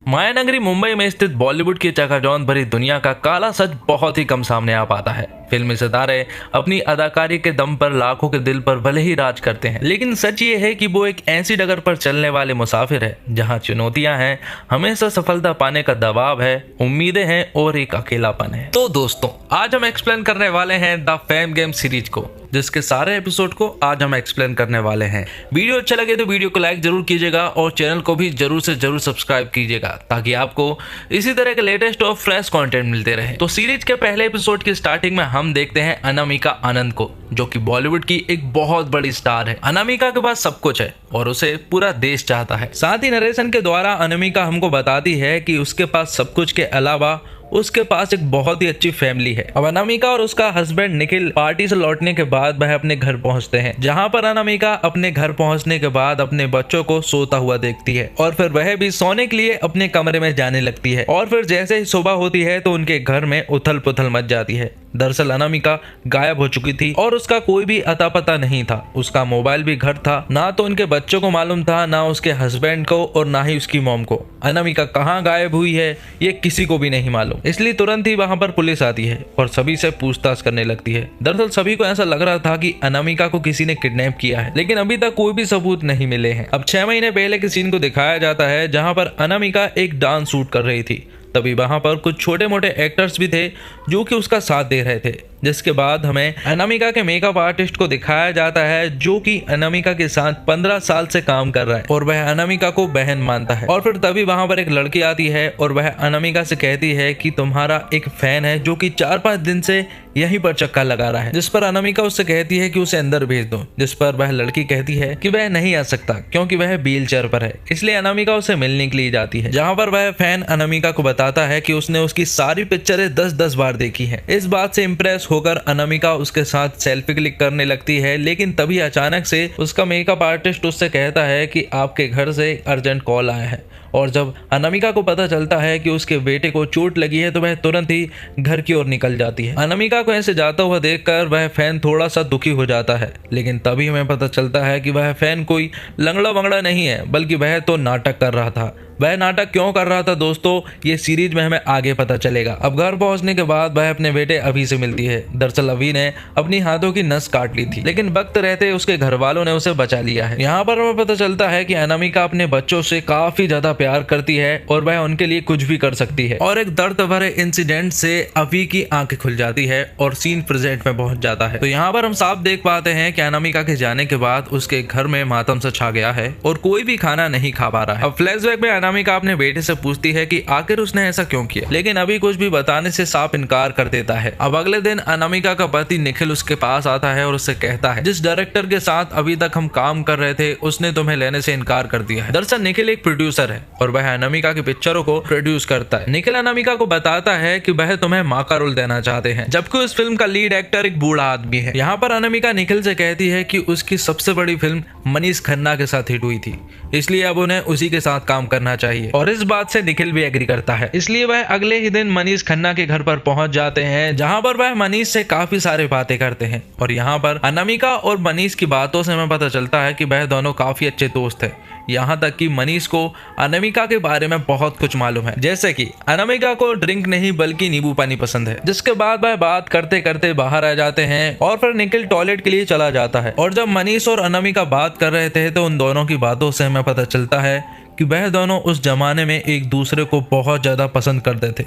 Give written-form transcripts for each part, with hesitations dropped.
मायानगरी मुंबई में स्थित बॉलीवुड की चकाचौंध भरी दुनिया का काला सच बहुत ही कम सामने आ पाता है। फिल्मी सितारे अपनी अदाकारी के दम पर लाखों के दिल पर भले ही राज करते हैं, लेकिन सच ये है कि वो एक ऐसी डगर पर चलने वाले मुसाफिर है जहां चुनौतियां हैं, हमेशा सफलता पाने का दबाव है, उम्मीदें हैं और एक अकेलापन है। तो दोस्तों, आज हम एक्सप्लेन करने वाले हैं द फेम गेम सीरीज को, जिसके सारे एपिसोड को आज हम एक्सप्लेन करने वाले हैं। वीडियो अच्छा लगे तो वीडियो को लाइक जरूर कीजिएगा और चैनल को भी जरूर से जरूर सब्सक्राइब कीजिएगा ताकि आपको इसी तरह के लेटेस्ट और फ्रेश कंटेंट मिलते रहे। तो सीरीज के पहले एपिसोड की स्टार्टिंग में हम देखते हैं अनामिका आनंद को, जो कि बॉलीवुड की एक बहुत बड़ी स्टार है। अनामिका के पास सब कुछ है और उसे पूरा देश चाहता है। साथ ही नरेशन के द्वारा अनामिका हमको बताती है कि उसके पास सब कुछ के अलावा उसके पास एक बहुत ही अच्छी फैमिली है। अब अनामिका और उसका हस्बैंड निखिल पार्टी से लौटने के बाद वह अपने घर पहुंचते हैं, जहां पर अनामिका अपने घर पहुंचने के बाद अपने बच्चों को सोता हुआ देखती है और फिर वह भी सोने के लिए अपने कमरे में जाने लगती है। और फिर जैसे ही सुबह होती है तो उनके घर में उथल पुथल मच जाती है। दरअसल अनामिका गायब हो चुकी थी और उसका कोई भी अता पता नहीं था। उसका मोबाइल भी घर था, ना तो उनके बच्चों को मालूम था, ना उसके हस्बैंड को और ना ही उसकी मॉम को। अनामिका कहाँ गायब हुई है ये किसी को भी नहीं मालूम, इसलिए तुरंत ही वहां पर पुलिस आती है और सभी से पूछताछ करने लगती है। दरअसल सभी को ऐसा लग रहा था कि अनामिका को किसी ने किडनैप किया है, लेकिन अभी तक कोई भी सबूत नहीं मिले हैं। अब 6 महीने पहले के सीन को दिखाया जाता है, जहां पर अनामिका एक डांस शूट कर रही थी। तभी वहां पर कुछ छोटे मोटे एक्टर्स भी थे जो कि उसका साथ दे रहे थे, जिसके बाद हमें अनामिका के मेकअप आर्टिस्ट को दिखाया जाता है, जो कि अनामिका के साथ 15 साल से काम कर रहा है और वह अनामिका को बहन मानता है। और फिर तभी वहां पर एक लड़की आती है और वह अनामिका से कहती है कि तुम्हारा एक फैन है जो कि 4-5 दिन से यहीं पर चक्का लगा रहा है, जिस पर अनामिका उससे कहती है कि उसे अंदर भेज दो, जिस पर वह लड़की कहती है कि वह नहीं आ सकता क्योंकि वह व्हील चेयर पर है। इसलिए अनामिका उसे मिलने के लिए जाती है, जहां पर वह फैन अनामिका को बताता है कि उसने उसकी सारी पिक्चरें 10-10 बार देखी है। इस बात से इम्प्रेस होकर अनामिका उसके साथ सेल्फी क्लिक करने लगती है, लेकिन तभी अचानक से उसका मेकअप आर्टिस्ट उससे कहता है कि आपके घर से अर्जेंट कॉल आया है। और जब अनामिका को पता चलता है कि उसके बेटे को चोट लगी है तो वह तुरंत ही घर की ओर निकल जाती है। अनामिका को ऐसे जाता हुआ देखकर वह फैन थोड़ा सा दुखी हो जाता है, लेकिन तभी हमें पता चलता है कि वह फैन कोई लंगड़ा वंगड़ा नहीं है, बल्कि वह तो नाटक कर रहा था। वह नाटक क्यों कर रहा था दोस्तों, ये सीरीज में हमें आगे पता चलेगा। अब घर पहुंचने के बाद वह अपने बेटे अभी से मिलती है। दरअसल अभी ने अपनी हाथों की नस काट ली थी, लेकिन वक्त रहते उसके घर वालों ने उसे बचा लिया है। यहाँ पर हमें पता चलता है कि अनामिका अपने बच्चों से काफी ज्यादा प्यार करती है और वह उनके लिए कुछ भी कर सकती है। और एक दर्द भरे इंसिडेंट से अभी की आंखें खुल जाती है और सीन प्रेजेंट में पहुंच जाता है। तो यहाँ पर हम साफ देख पाते हैं कि अनामिका के जाने के बाद उसके घर में मातम सा छा गया है और कोई भी खाना नहीं खा पा रहा है। अब फ्लैशबैक में अनामिका अपने बेटे से पूछती है कि आखिर उसने ऐसा क्यों किया, लेकिन अभी कुछ भी बताने से साफ इनकार कर देता है। अब अगले दिन अनामिका का पति निखिल उसके पास आता है और उससे कहता है, जिस डायरेक्टर के साथ अभी तक हम काम कर रहे थे उसने तुम्हें लेने से इनकार कर दिया है। दरअसल निखिल एक प्रोड्यूसर है और वह अनामिका की पिक्चरों को प्रोड्यूस करता है। निखिल अनामिका को बताता है कि वह तुम्हें माँ का रोल देना चाहते हैं, जबकि उस फिल्म का लीड एक्टर एक बूढ़ा आदमी है। यहाँ पर अनामिका निखिल से कहती है कि उसकी सबसे बड़ी फिल्म मनीष खन्ना के साथ हिट हुई थी, इसलिए अब उन्हें उसी के साथ काम करना चाहिए। और इस बात से निखिल भी एग्री करता है, इसलिए वह अगले ही दिन मनीष खन्ना के घर पर पहुंच जाते हैं, जहां पर वह मनीष से काफी सारे बातें करते हैं। और यहाँ पर अनामिका और मनीष की बातों से हमें पता चलता है कि वह दोनों काफी अच्छे दोस्त हैं। यहाँ तक कि मनीष को अनामिका के बारे में बहुत कुछ मालूम है, जैसे कि अनामिका को ड्रिंक नहीं बल्कि नींबू पानी पसंद है। जिसके बाद वह बात करते करते बाहर आ जाते हैं और फिर निखिल टॉयलेट के लिए चला जाता है। और जब मनीष और अनामिका बात कर रहे थे तो उन दोनों की बातों से हमें पता चलता है कि वह दोनों उस जमाने में एक दूसरे को बहुत ज्यादा पसंद करते थे,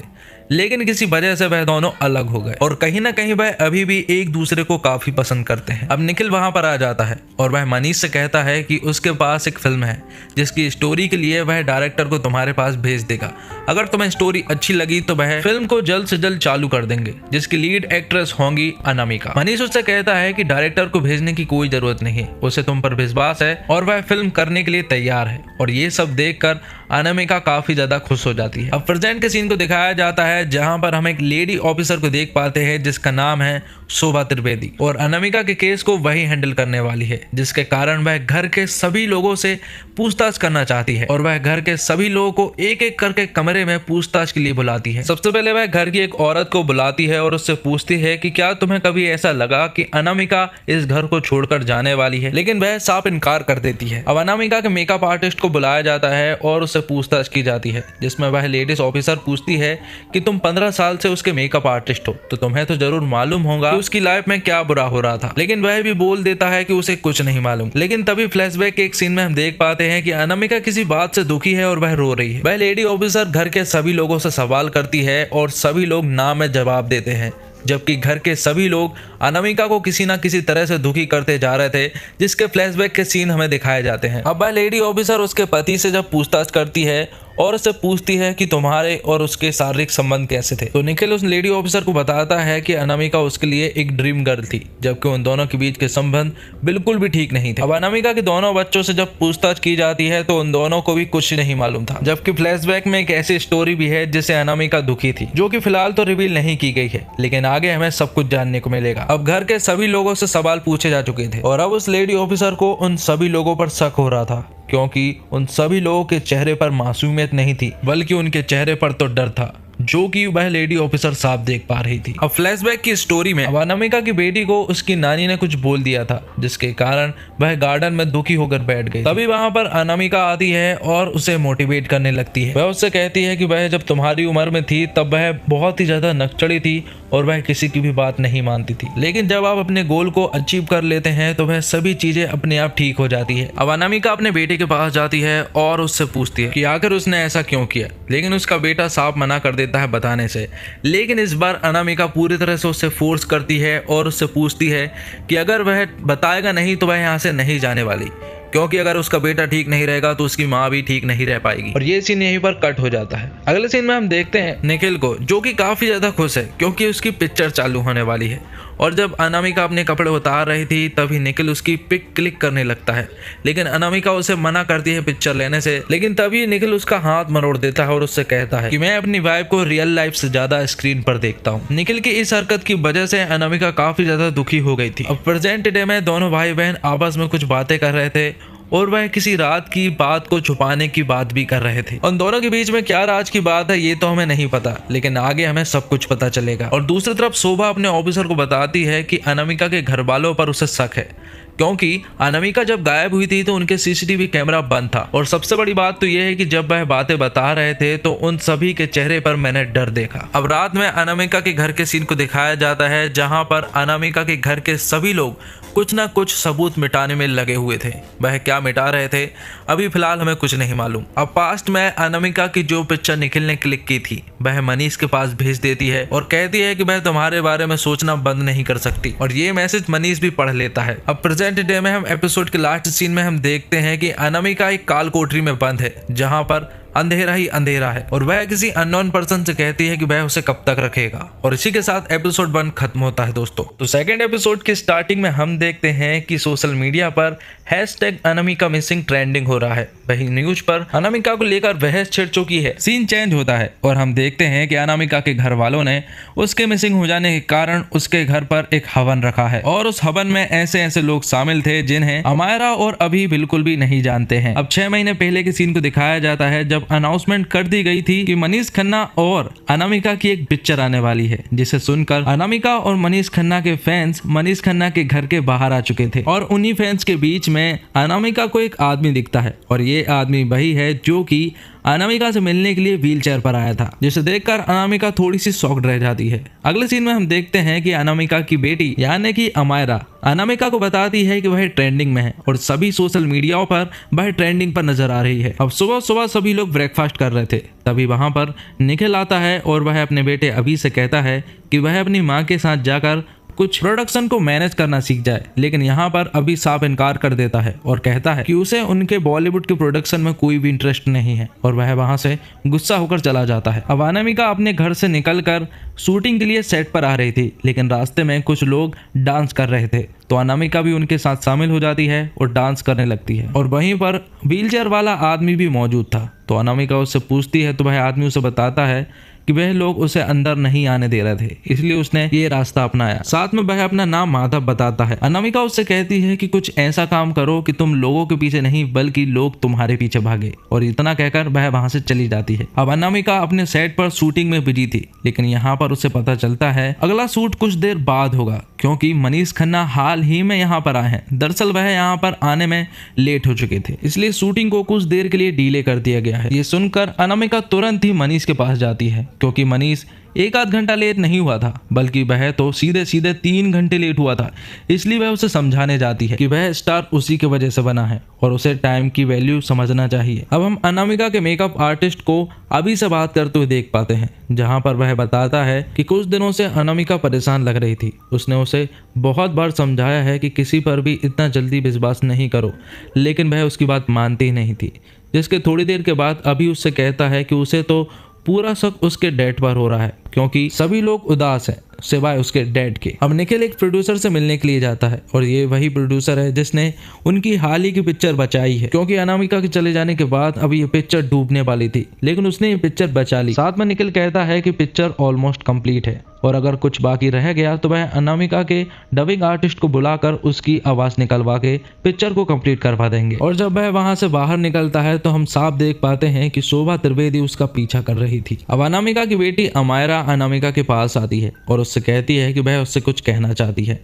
लेकिन किसी वजह से वह दोनों अलग हो गए और कहीं ना कहीं वह अभी भी एक दूसरे को काफी पसंद करते हैं। अब निखिल वहां पर आ जाता है और वह मनीष से कहता है कि उसके पास एक फिल्म है जिसकी स्टोरी के लिए वह डायरेक्टर को तुम्हारे पास भेज देगा। अगर तुम्हें स्टोरी अच्छी लगी तो वह फिल्म को जल्द से जल्द चालू कर देंगे, जिसकी लीड एक्ट्रेस होंगी अनामिका। मनीष उससे कहता है कि डायरेक्टर को भेजने की कोई जरूरत नहीं है, उसे तुम पर विश्वास है और वह फिल्म करने के लिए तैयार है। और ये सब देखकर अनामिका काफी ज्यादा खुश हो जाती है। अब प्रेजेंट के सीन को दिखाया जाता है, जहां पर हम एक लेडी ऑफिसर को देख पाते हैं जिसका नाम है शोभा त्रिवेदी और अनामिका के केस को वही हैंडल करने वाली है, जिसके कारण वह घर के सभी लोगों से पूछताछ करना चाहती है और वह घर के सभी लोगों को एक एक करके कमरे में पूछताछ के लिए बुलाती है। सबसे पहले वह घर की एक औरत को बुलाती है और उससे पूछती है कि क्या तुम्हें कभी ऐसा लगा कि अनामिका इस घर को छोड़कर जाने वाली है, लेकिन वह साफ इनकार कर देती है। अब अनामिका के मेकअप आर्टिस्ट को बुलाया जाता है और उससे पूछताछ की जाती है, जिसमें वह लेडीज ऑफिसर पूछती है कि तुम 15 साल से उसके मेकअप आर्टिस्ट हो, तो तुम्हें तो जरूर मालूम होगा कि उसकी लाइफ में क्या बुरा हो रहा था। लेकिन वह भी बोल देता है कि उसे कुछ नहीं मालूम। लेकिन तभी फ्लैशबैक के एक सीन में हम देख पाते हैं कि अनामिका किसी बात से दुखी है और वह रो रही है। वह लेडी ऑफिसर घर के सभी लोगों से सवाल करती है और सभी लोग ना में जवाब देते हैं, जबकि घर के सभी लोग अनामिका को किसी ना किसी तरह से दुखी करते जा रहे थे, जिसके फ्लैशबैक के सीन हमें दिखाए जाते हैं। अब वह लेडी ऑफिसर उसके पति से जब पूछताछ करती है और उससे पूछती है कि तुम्हारे और उसके शारीरिक संबंध कैसे थे, तो निखिल उस लेडी ऑफिसर को बताता है कि अनामिका उसके लिए एक ड्रीम गर्ल थी, जबकि उन दोनों के बीच के संबंध बिल्कुल भी ठीक नहीं थे। अब अनामिका के दोनों बच्चों से जब पूछताछ की जाती है तो उन दोनों को भी कुछ नहीं मालूम था, जबकि फ्लैशबैक में एक ऐसी स्टोरी भी है जिससे अनामिका दुखी थी, जो कि फिलहाल तो रिवील नहीं की गई है, लेकिन आगे हमें सब कुछ जानने को मिलेगा। अब घर के सभी लोगों से सवाल पूछे जा चुके थे और अब उस लेडी ऑफिसर को उन सभी लोगों पर शक हो रहा था, क्योंकि उन सभी लोगों के चेहरे पर मासूमियत नहीं थी, बल्कि उनके चेहरे पर तो डर था, जो कि वह लेडी ऑफिसर साफ देख पा रही थी। अब फ्लैशबैक की स्टोरी में अनामिका की बेटी को उसकी नानी ने कुछ बोल दिया था, जिसके कारण वह गार्डन में दुखी होकर बैठ गई। तभी वहां पर अनामिका आती है और उसे मोटिवेट करने लगती है। वह उससे कहती है कि वह जब तुम्हारी उम्र में थी तब वह बहुत ही ज्यादा नकचड़ी थी और वह किसी की भी बात नहीं मानती थी, लेकिन जब आप अपने गोल को अचीव कर लेते हैं तो वह सभी चीजें अपने आप ठीक हो जाती है। अब अनामिका अपने बेटे के पास जाती है और उससे पूछती है कि आखिर उसने ऐसा क्यों किया, लेकिन उसका बेटा साफ मना कर देता है बताने से। लेकिन इस बार अनामिका पूरी तरह से उससे फोर्स करती है और उससे पूछती है कि अगर वह बताएगा नहीं तो वह यहाँ से नहीं जाने वाली, क्योंकि अगर उसका बेटा ठीक नहीं रहेगा तो उसकी माँ भी ठीक नहीं रह पाएगी। और ये सीन यहीं पर कट हो जाता है। अगले सीन में हम देखते हैं निखिल को, जो कि काफी ज्यादा खुश है क्योंकि उसकी पिक्चर चालू होने वाली है। और जब अनामिका अपने कपड़े उतार रही थी तभी निखिल उसकी पिक क्लिक करने लगता है, लेकिन अनामिका उसे मना करती है पिक्चर लेने से। लेकिन तभी निखिल उसका हाथ मरोड़ देता है और उससे कहता है कि मैं अपनी वाइफ को रियल लाइफ से ज्यादा स्क्रीन पर देखता हूँ। निखिल की इस हरकत की वजह से अनामिका काफी ज्यादा दुखी हो गई थी। अब प्रेजेंट डे में दोनों भाई बहन आपस में कुछ बातें कर रहे थे और वह किसी रात की बात को छुपाने की बात भी कर रहे थे। उन दोनों के बीच में क्या राज की बात है ये तो हमें नहीं पता, लेकिन आगे हमें सब कुछ पता चलेगा। और दूसरी तरफ शोभा अपने ऑफिसर को बताती है कि अनामिका के घर वालों पर उसे शक है, क्योंकि अनामिका जब गायब हुई थी तो उनके सीसीटीवी कैमरा बंद था। और सबसे बड़ी बात तो यह है कि जब वह बातें बता रहे थे तो उन सभी के चेहरे पर मैंने डर देखा। अब रात में अनामिका के घर के सीन को दिखाया जाता है, जहां पर अनामिका के घर के सभी लोग कुछ ना कुछ सबूत मिटाने में लगे हुए थे। वह क्या मिटा रहे थे अभी फिलहाल हमें कुछ नहीं मालूम। अब पास्ट में अनामिका की जो पिक्चर निखिल ने क्लिक की थी वह मनीष के पास भेज देती है और कहती है कि मैं तुम्हारे बारे में सोचना बंद नहीं कर सकती, और ये मैसेज मनीष भी पढ़ लेता है। अब प्रेजेंट डे में हम एपिसोड के लास्ट सीन में हम देखते हैं कि अनामिका एक काल कोठरी में बंद है, जहां पर अंधेरा ही अंधेरा है, और वह किसी अननोन पर्सन से कहती है कि वह उसे कब तक रखेगा। और इसी के साथ एपिसोड 1 खत्म होता है दोस्तों। तो सेकंड एपिसोड की स्टार्टिंग में हम देखते हैं कि सोशल मीडिया पर #अनामिका मिसिंग ट्रेंडिंग हो रहा है। वही न्यूज पर अनामिका को लेकर बहस छिड़ चुकी है। सीन चेंज होता है और हम देखते हैं कि अनामिका के घर वालों ने उसके मिसिंग हो जाने के कारण उसके घर पर एक हवन रखा है, और उस हवन में ऐसे ऐसे लोग शामिल थे जिन्हें अमायरा और अभी बिल्कुल भी नहीं जानते हैं। अब 6 महीने पहले के सीन को दिखाया जाता है जब अनाउंसमेंट कर दी गई थी कि मनीष खन्ना और अनामिका की एक पिक्चर आने वाली है, जिसे सुनकर अनामिका और मनीष खन्ना के फैंस मनीष खन्ना के घर के बाहर आ चुके थे। और उन्हीं फैंस के बीच में अनामिका को एक आदमी दिखता है, और ये आदमी वही है जो कि अनामिका से मिलने के लिए व्हीलचेयर पर आया था, जिसे देखकर अनामिका थोड़ी सी शॉक्ड रह जाती है। अगले सीन में हम देखते हैं कि अनामिका की बेटी यानी कि अमायरा अनामिका को बताती है कि वह ट्रेंडिंग में है और सभी सोशल मीडिया पर वह ट्रेंडिंग पर नजर आ रही है। अब सुबह सुबह सभी लोग ब्रेकफास्ट कर रहे थे, तभी वहां पर निखिल आता है और वह अपने बेटे अभी से कहता है कि वह अपनी माँ के साथ जाकर कुछ प्रोडक्शन को मैनेज करना सीख जाए। लेकिन यहाँ पर अभी साफ इनकार कर देता है और कहता है कि उसे उनके बॉलीवुड के प्रोडक्शन में कोई भी इंटरेस्ट नहीं है, और वह वहां से गुस्सा होकर चला जाता है। अब अनामिका अपने घर से निकलकर शूटिंग के लिए सेट पर आ रही थी, लेकिन रास्ते में कुछ लोग डांस कर रहे थे, तो अनामिका भी उनके साथ शामिल हो जाती है और डांस करने लगती है। और वहीं पर व्हीलचेयर वाला आदमी भी मौजूद था, तो अनामिका उससे पूछती है तो वह आदमी उसे बताता है कि वह लोग उसे अंदर नहीं आने दे रहे थे, इसलिए उसने ये रास्ता अपनाया। साथ में वह अपना नाम माधव बताता है। अनामिका उससे कहती है कि कुछ ऐसा काम करो कि तुम लोगों के पीछे नहीं बल्कि लोग तुम्हारे पीछे भागे, और इतना कहकर वह वहां से चली जाती है। अब अनामिका अपने सेट पर शूटिंग में बिजी थी, लेकिन यहाँ पर उसे पता चलता है अगला शूट कुछ देर बाद होगा, क्योंकि मनीष खन्ना हाल ही में यहाँ पर आए हैं। दरअसल वह यहाँ पर आने में लेट हो चुके थे, इसलिए शूटिंग को कुछ देर के लिए डिले कर दिया गया है। ये सुनकर अनामिका तुरंत ही मनीष के पास जाती है, क्योंकि मनीष एक आध घंटा लेट नहीं हुआ था, बल्कि वह तो सीधे 3 घंटे लेट हुआ था। इसलिए वह उसे समझाने जाती है कि वह स्टार उसी की वजह से बना है और उसे टाइम की वैल्यू समझना चाहिए। अब हम अनामिका के मेकअप आर्टिस्ट को अभी से बात करते हुए देख पाते हैं, जहां पर वह बताता है कि कुछ दिनों से अनामिका परेशान लग रही थी। उसने उसे बहुत बार समझाया है कि किसी पर भी इतना जल्दी विश्वास नहीं करो, लेकिन वह उसकी बात मानती ही नहीं थी। जिसके थोड़ी देर के बाद अभी उससे कहता है कि उसे तो पूरा शक उसके डैड पर हो रहा है, क्योंकि सभी लोग उदास हैं सिवाय उसके डैड के। अब निखिल एक प्रोड्यूसर से मिलने के लिए जाता है, और ये वही प्रोड्यूसर है जिसने उनकी हाल ही की पिक्चर बचाई है, क्योंकि अनामिका के चले जाने के बाद अब ये पिक्चर डूबने वाली थी, लेकिन उसने ये पिक्चर बचा ली। साथ में निखिल कहता है कि पिक्चर ऑलमोस्ट कंप्लीट है, और अगर कुछ बाकी रह गया तो वह अनामिका के डबिंग आर्टिस्ट को बुलाकर उसकी आवाज निकलवा के पिक्चर को कंप्लीट करवा देंगे। और जब वह वहां से बाहर निकलता है तो हम साफ देख पाते हैं कि शोभा त्रिवेदी उसका पीछा कर रही थी। अब अनामिका की बेटी अमायरा अनामिका के पास आती है और उससे कहती है कि वह उससे कुछ कहना चाहती है।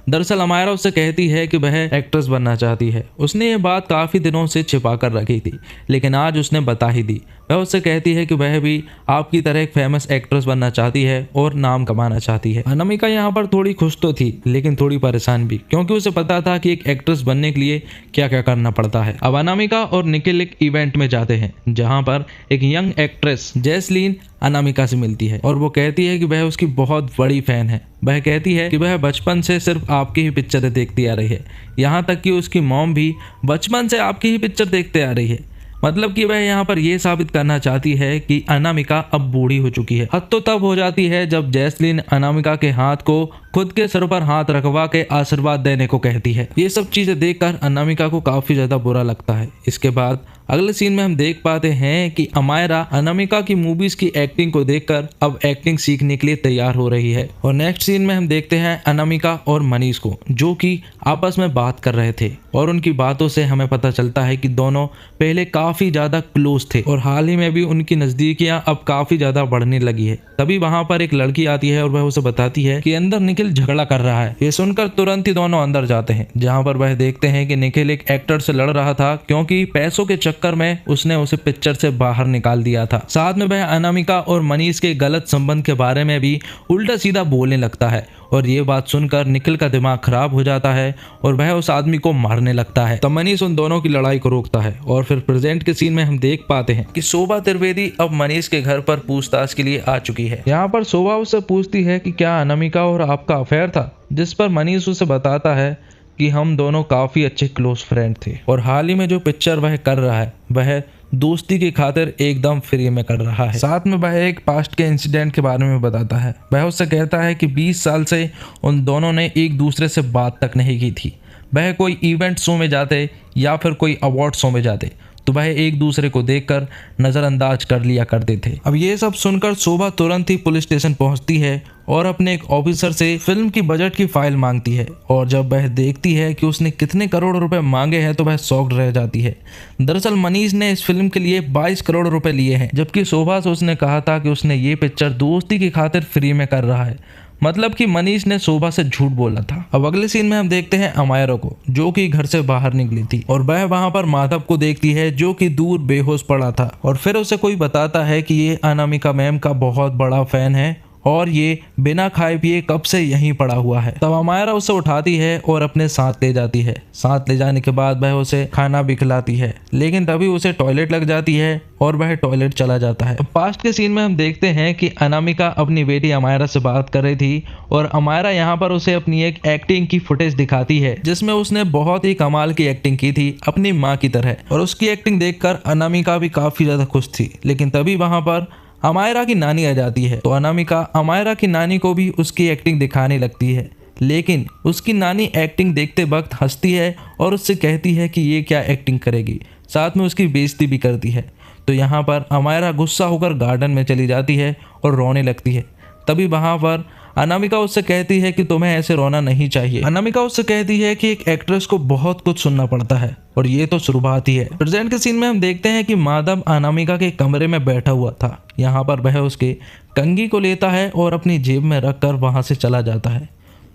दरअसल अमायरा उससे कहती है कि वह एक्ट्रेस बनना चाहती है। उसने ये बात काफ़ी दिनों से छिपा कर रखी थी, लेकिन आज उसने बता ही दी। वह उससे कहती है कि वह भी आपकी तरह एक फेमस एक्ट्रेस बनना चाहती है और नाम कमाना चाहती है। अनामिका यहाँ पर थोड़ी खुश तो थी, लेकिन थोड़ी परेशान भी, क्योंकि उसे पता था कि एक एक्ट्रेस बनने के लिए क्या क्या करना पड़ता है। अब अनामिका और निखिल एक इवेंट में जाते हैं, जहाँ पर एक यंग एक्ट्रेस जैस्लीन अनामिका से मिलती है और वो कहती है कि वह उसकी बहुत बड़ी फैन है। वह कहती है कि वह बचपन से सिर्फ आपकी ही पिक्चरें देखती आ रही है, यहाँ तक कि उसकी मॉम भी बचपन से आपकी ही पिक्चर देखते आ रही है। मतलब कि वह यहाँ पर यह साबित करना चाहती है कि अनामिका अब बूढ़ी हो चुकी है। हद तो तब हो जाती है जब जैस्लीन अनामिका के हाथ को खुद के सर पर हाथ रखवा के आशीर्वाद देने को कहती है। ये सब चीजें देखकर अनामिका को काफी ज्यादा बुरा लगता है। इसके बाद अगले सीन में हम देख पाते हैं कि अमायरा अनामिका की मूवीज की एक्टिंग को देखकर अब एक्टिंग सीखने के लिए तैयार हो रही है। और नेक्स्ट सीन में हम देखते हैं अनामिका और मनीष को, जो कि आपस में बात कर रहे थे, और उनकी बातों से हमें पता चलता है कि दोनों पहले काफी ज्यादा क्लोज थे और हाल ही में भी उनकी नजदीकियां अब काफी ज्यादा बढ़ने लगी है। तभी वहां पर एक लड़की आती है और वह उसे बताती है कि अंदर निखिल झगड़ा कर रहा है। ये सुनकर तुरंत ही दोनों अंदर जाते हैं, जहां पर वह देखते हैं कि निखिल एक एक्टर से लड़ रहा था, क्योंकि पैसों के चक्कर में उसने उसे पिक्चर से बाहर निकाल दिया था। साथ में वह अनामिका और मनीष के गलत संबंध के बारे में भी उल्टा सीधा बोलने लगता है, और ये बात सुनकर निखिल का दिमाग खराब हो जाता है और वह उस आदमी को मारने लगता है। तब मनीष उन दोनों की लड़ाई को रोकता है, और फिर प्रेजेंट के सीन में हम देख पाते हैं कि शोभा त्रिवेदी अब मनीष के घर पर पूछताछ के लिए आ चुकी है। यहाँ पर शोभा उससे पूछती है कि क्या अनामिका और आपका अफेयर था, जिस पर मनीष उसे बताता है कि हम दोनों काफी अच्छे क्लोज फ्रेंड थे, और हाल ही में जो पिक्चर वह कर रहा है वह दोस्ती की खातिर एकदम फ्री में कर रहा है। साथ में वह एक पास्ट के इंसिडेंट के बारे में बताता है। वह उससे कहता है कि 20 साल से उन दोनों ने एक दूसरे से बात तक नहीं की थी। वह कोई इवेंट शो में जाते या फिर कोई अवार्ड शो में जाते तो वह एक दूसरे को देखकर नज़रअंदाज कर लिया करते थे। अब ये सब सुनकर शोभा तुरंत ही पुलिस स्टेशन पहुंचती है और अपने एक ऑफिसर से फिल्म की बजट की फाइल मांगती है, और जब वह देखती है कि उसने कितने करोड़ रुपए मांगे हैं तो वह शॉक्ड रह जाती है। दरअसल मनीष ने इस फिल्म के लिए 22 करोड़ रुपए लिए हैं, जबकि शोभा से उसने कहा था कि उसने ये पिक्चर दोस्ती की खातिर फ्री में कर रहा है। मतलब कि मनीष ने शोभा से झूठ बोला था। अब अगले सीन में हम देखते हैं अमायरा को, जो कि घर से बाहर निकली थी, और वह वहां पर माधव को देखती है, जो कि दूर बेहोश पड़ा था, और फिर उसे कोई बताता है कि ये अनामिका मैम का बहुत बड़ा फैन है और ये बिना खाए पिए कब से यहीं पड़ा हुआ है। तब अमायरा उसे उठाती है और अपने साथ ले जाती है। साथ ले जाने के बाद वह उसे खाना भी खिलाती है, लेकिन तभी उसे टॉयलेट लग जाती है और वह टॉयलेट चला जाता है। पास्ट के सीन में हम देखते हैं कि अनामिका अपनी बेटी अमायरा से बात कर रही थी, और अमायरा यहाँ पर उसे अपनी एक एक्टिंग की फुटेज दिखाती है, जिसमें उसने बहुत ही कमाल की एक्टिंग की थी अपनी माँ की तरह, और उसकी एक्टिंग देखकर अनामिका भी काफी ज्यादा खुश थी। लेकिन तभी वहां पर अमायरा की नानी आ जाती है, तो अनामिका अमायरा की नानी को भी उसकी एक्टिंग दिखाने लगती है, लेकिन उसकी नानी एक्टिंग देखते वक्त हंसती है और उससे कहती है कि ये क्या एक्टिंग करेगी, साथ में उसकी बेइज्जती भी करती है। तो यहाँ पर अमायरा गुस्सा होकर गार्डन में चली जाती है और रोने लगती है। तभी वहाँ पर अनामिका उससे कहती है कि तुम्हें ऐसे रोना नहीं चाहिए। अनामिका उससे कहती है कि एक एक्ट्रेस को बहुत कुछ सुनना पड़ता है, और ये तो शुरुआत ही है। प्रेजेंट के सीन में हम देखते हैं कि माधव अनामिका के कमरे में बैठा हुआ था। यहाँ पर वह उसके कंघी को लेता है और अपनी जेब में रखकर वहां से चला जाता है।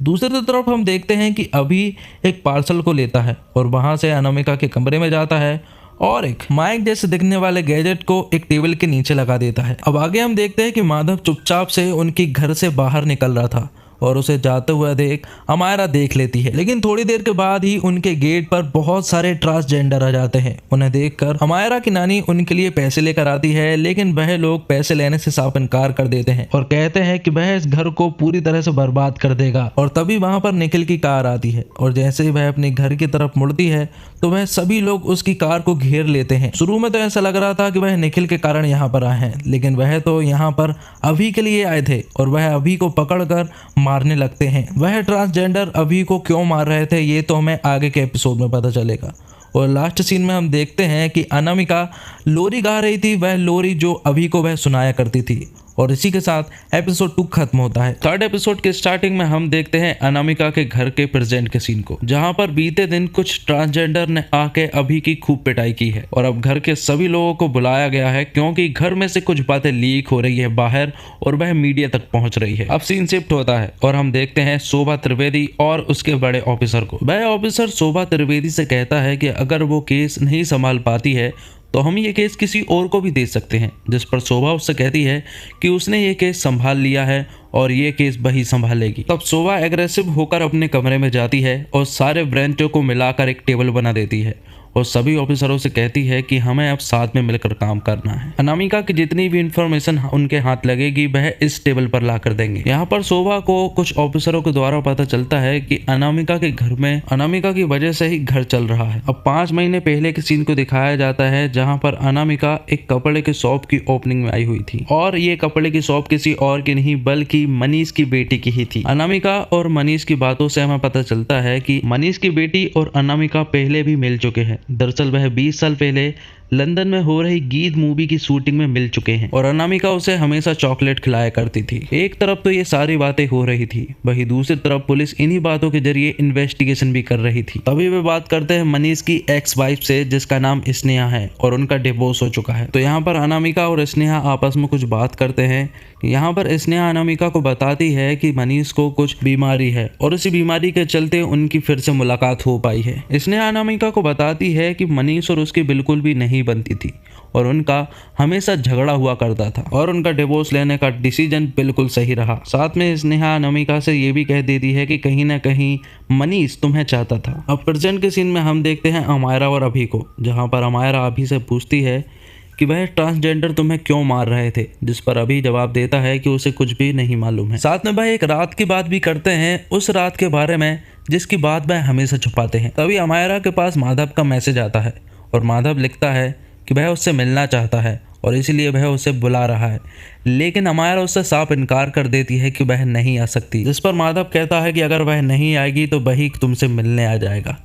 दूसरी तरफ हम देखते हैं कि अभी एक पार्सल को लेता है और वहां से अनामिका के कमरे में जाता है और एक माइक जैसे दिखने वाले गैजेट को एक टेबल के नीचे लगा देता है। अब आगे हम देखते हैं कि माधव चुपचाप से उनकी घर से बाहर निकल रहा था और उसे जाते हुए देख अमायरा देख लेती है, लेकिन थोड़ी देर के बाद ही उनके गेट पर बहुत सारे ट्रांसजेंडर आ जाते हैं। उन्हें देखकर अमायरा की नानी उनके लिए पैसे लेकर आती है, लेकिन वह लोग पैसे लेने से साफ इनकार कर देते हैं और कहते हैं कि वह इस घर को पूरी तरह से बर्बाद कर देगा। और तभी वहां पर निखिल की कार आती है और जैसे ही वह अपने घर की तरफ मुड़ती है तो वह सभी लोग उसकी कार को घेर लेते हैं। शुरू में तो ऐसा लग रहा था कि वह निखिल के कारण यहाँ पर आए हैं, लेकिन वह तो यहाँ पर अभी के लिए आए थे और वह अभी को पकड़कर मारने लगते हैं। वह ट्रांसजेंडर अभी को क्यों मार रहे थे ये तो हमें आगे के एपिसोड में पता चलेगा। और लास्ट सीन में हम देखते हैं कि अनामिका लोरी गा रही थी, वह लोरी जो अभी को वह सुनाया करती थी। और इसी के साथ एपिसोड 2 खत्म होता है। थर्ड एपिसोड के स्टार्टिंग में हम देखते हैं अनामिका के घर के प्रेजेंट के सीन को, जहां पर बीते दिन कुछ ट्रांसजेंडर ने आके अभी की खूब पिटाई की है और अब घर के सभी लोगों को बुलाया गया है क्योंकि घर में से कुछ बातें लीक हो रही है बाहर और वह मीडिया तक पहुंच रही है। अब सीन शिफ्ट होता है और हम देखते हैं शोभा त्रिवेदी और उसके बड़े ऑफिसर को। वह ऑफिसर शोभा त्रिवेदी से कहता है कि अगर वो केस नहीं संभाल पाती है तो हम ये केस किसी और को भी दे सकते हैं, जिस पर शोभा उससे कहती है कि उसने ये केस संभाल लिया है और ये केस वही संभालेगी। तब शोभा एग्रेसिव होकर अपने कमरे में जाती है और सारे ब्रांचों को मिलाकर एक टेबल बना देती है और सभी ऑफिसरों से कहती है कि हमें अब साथ में मिलकर काम करना है। अनामिका की जितनी भी इंफॉर्मेशन उनके हाथ लगेगी वह इस टेबल पर ला कर देंगे। यहाँ पर शोभा को कुछ ऑफिसरों के द्वारा पता चलता है कि अनामिका के घर में अनामिका की वजह से ही घर चल रहा है। अब 5 महीने पहले के सीन को दिखाया जाता है जहाँ पर अनामिका एक कपड़े के शॉप की ओपनिंग में आई हुई थी और ये कपड़े की शॉप किसी और की नहीं बल्कि मनीष की बेटी की ही थी। अनामिका और मनीष की बातों से हमें पता चलता है कि मनीष की बेटी और अनामिका पहले भी मिल चुके हैं। दरअसल वह 20 साल पहले लंदन में हो रही गीत मूवी की शूटिंग में मिल चुके हैं और अनामिका उसे हमेशा चॉकलेट खिलाया करती थी। एक तरफ तो ये सारी बातें हो रही थी, वहीं दूसरी तरफ पुलिस इन्हीं बातों के जरिए इन्वेस्टिगेशन भी कर रही थी। तभी वे बात करते हैं मनीष की एक्स वाइफ से जिसका नाम स्नेहा है और उनका डिवोर्स हो चुका है। तो यहाँ पर अनामिका और स्नेहा आपस में कुछ बात करते हैं। यहाँ पर स्नेहा अनामिका को बताती है कि मनीष को कुछ बीमारी है और उसी बीमारी के चलते उनकी फिर से मुलाकात हो पाई है। स्नेहा अनामिका को बताती है कि मनीष और उसकी बिल्कुल भी नहीं बनती थी और उनका हमेशा झगड़ा हुआ करता था और उनका डिवोर्स लेने का डिसीजन बिल्कुल सही रहा। साथ में स्नेहा अनामिका से ये भी कह देती है कि कहीं ना कहीं मनीष तुम्हें चाहता था। अब प्रेजेंट के सीन में हम देखते हैं अमायरा और अभी को, जहाँ पर अमायरा अभी से पूछती है कि वह ट्रांसजेंडर तुम्हें क्यों मार रहे थे, जिस पर अभी जवाब देता है कि उसे कुछ भी नहीं मालूम है। साथ में वह एक रात की बात भी करते हैं, उस रात के बारे में जिसकी बात वह हमेशा छुपाते हैं। तभी अमायरा के पास माधव का मैसेज आता है और माधव लिखता है कि वह उससे मिलना चाहता है और इसीलिए वह उसे बुला रहा है, लेकिन अमायरा उससे साफ इनकार कर देती है कि वह नहीं आ सकती। जिस पर माधव कहता है कि अगर वह नहीं आएगी तो वही तुमसे मिलने आ जाएगा,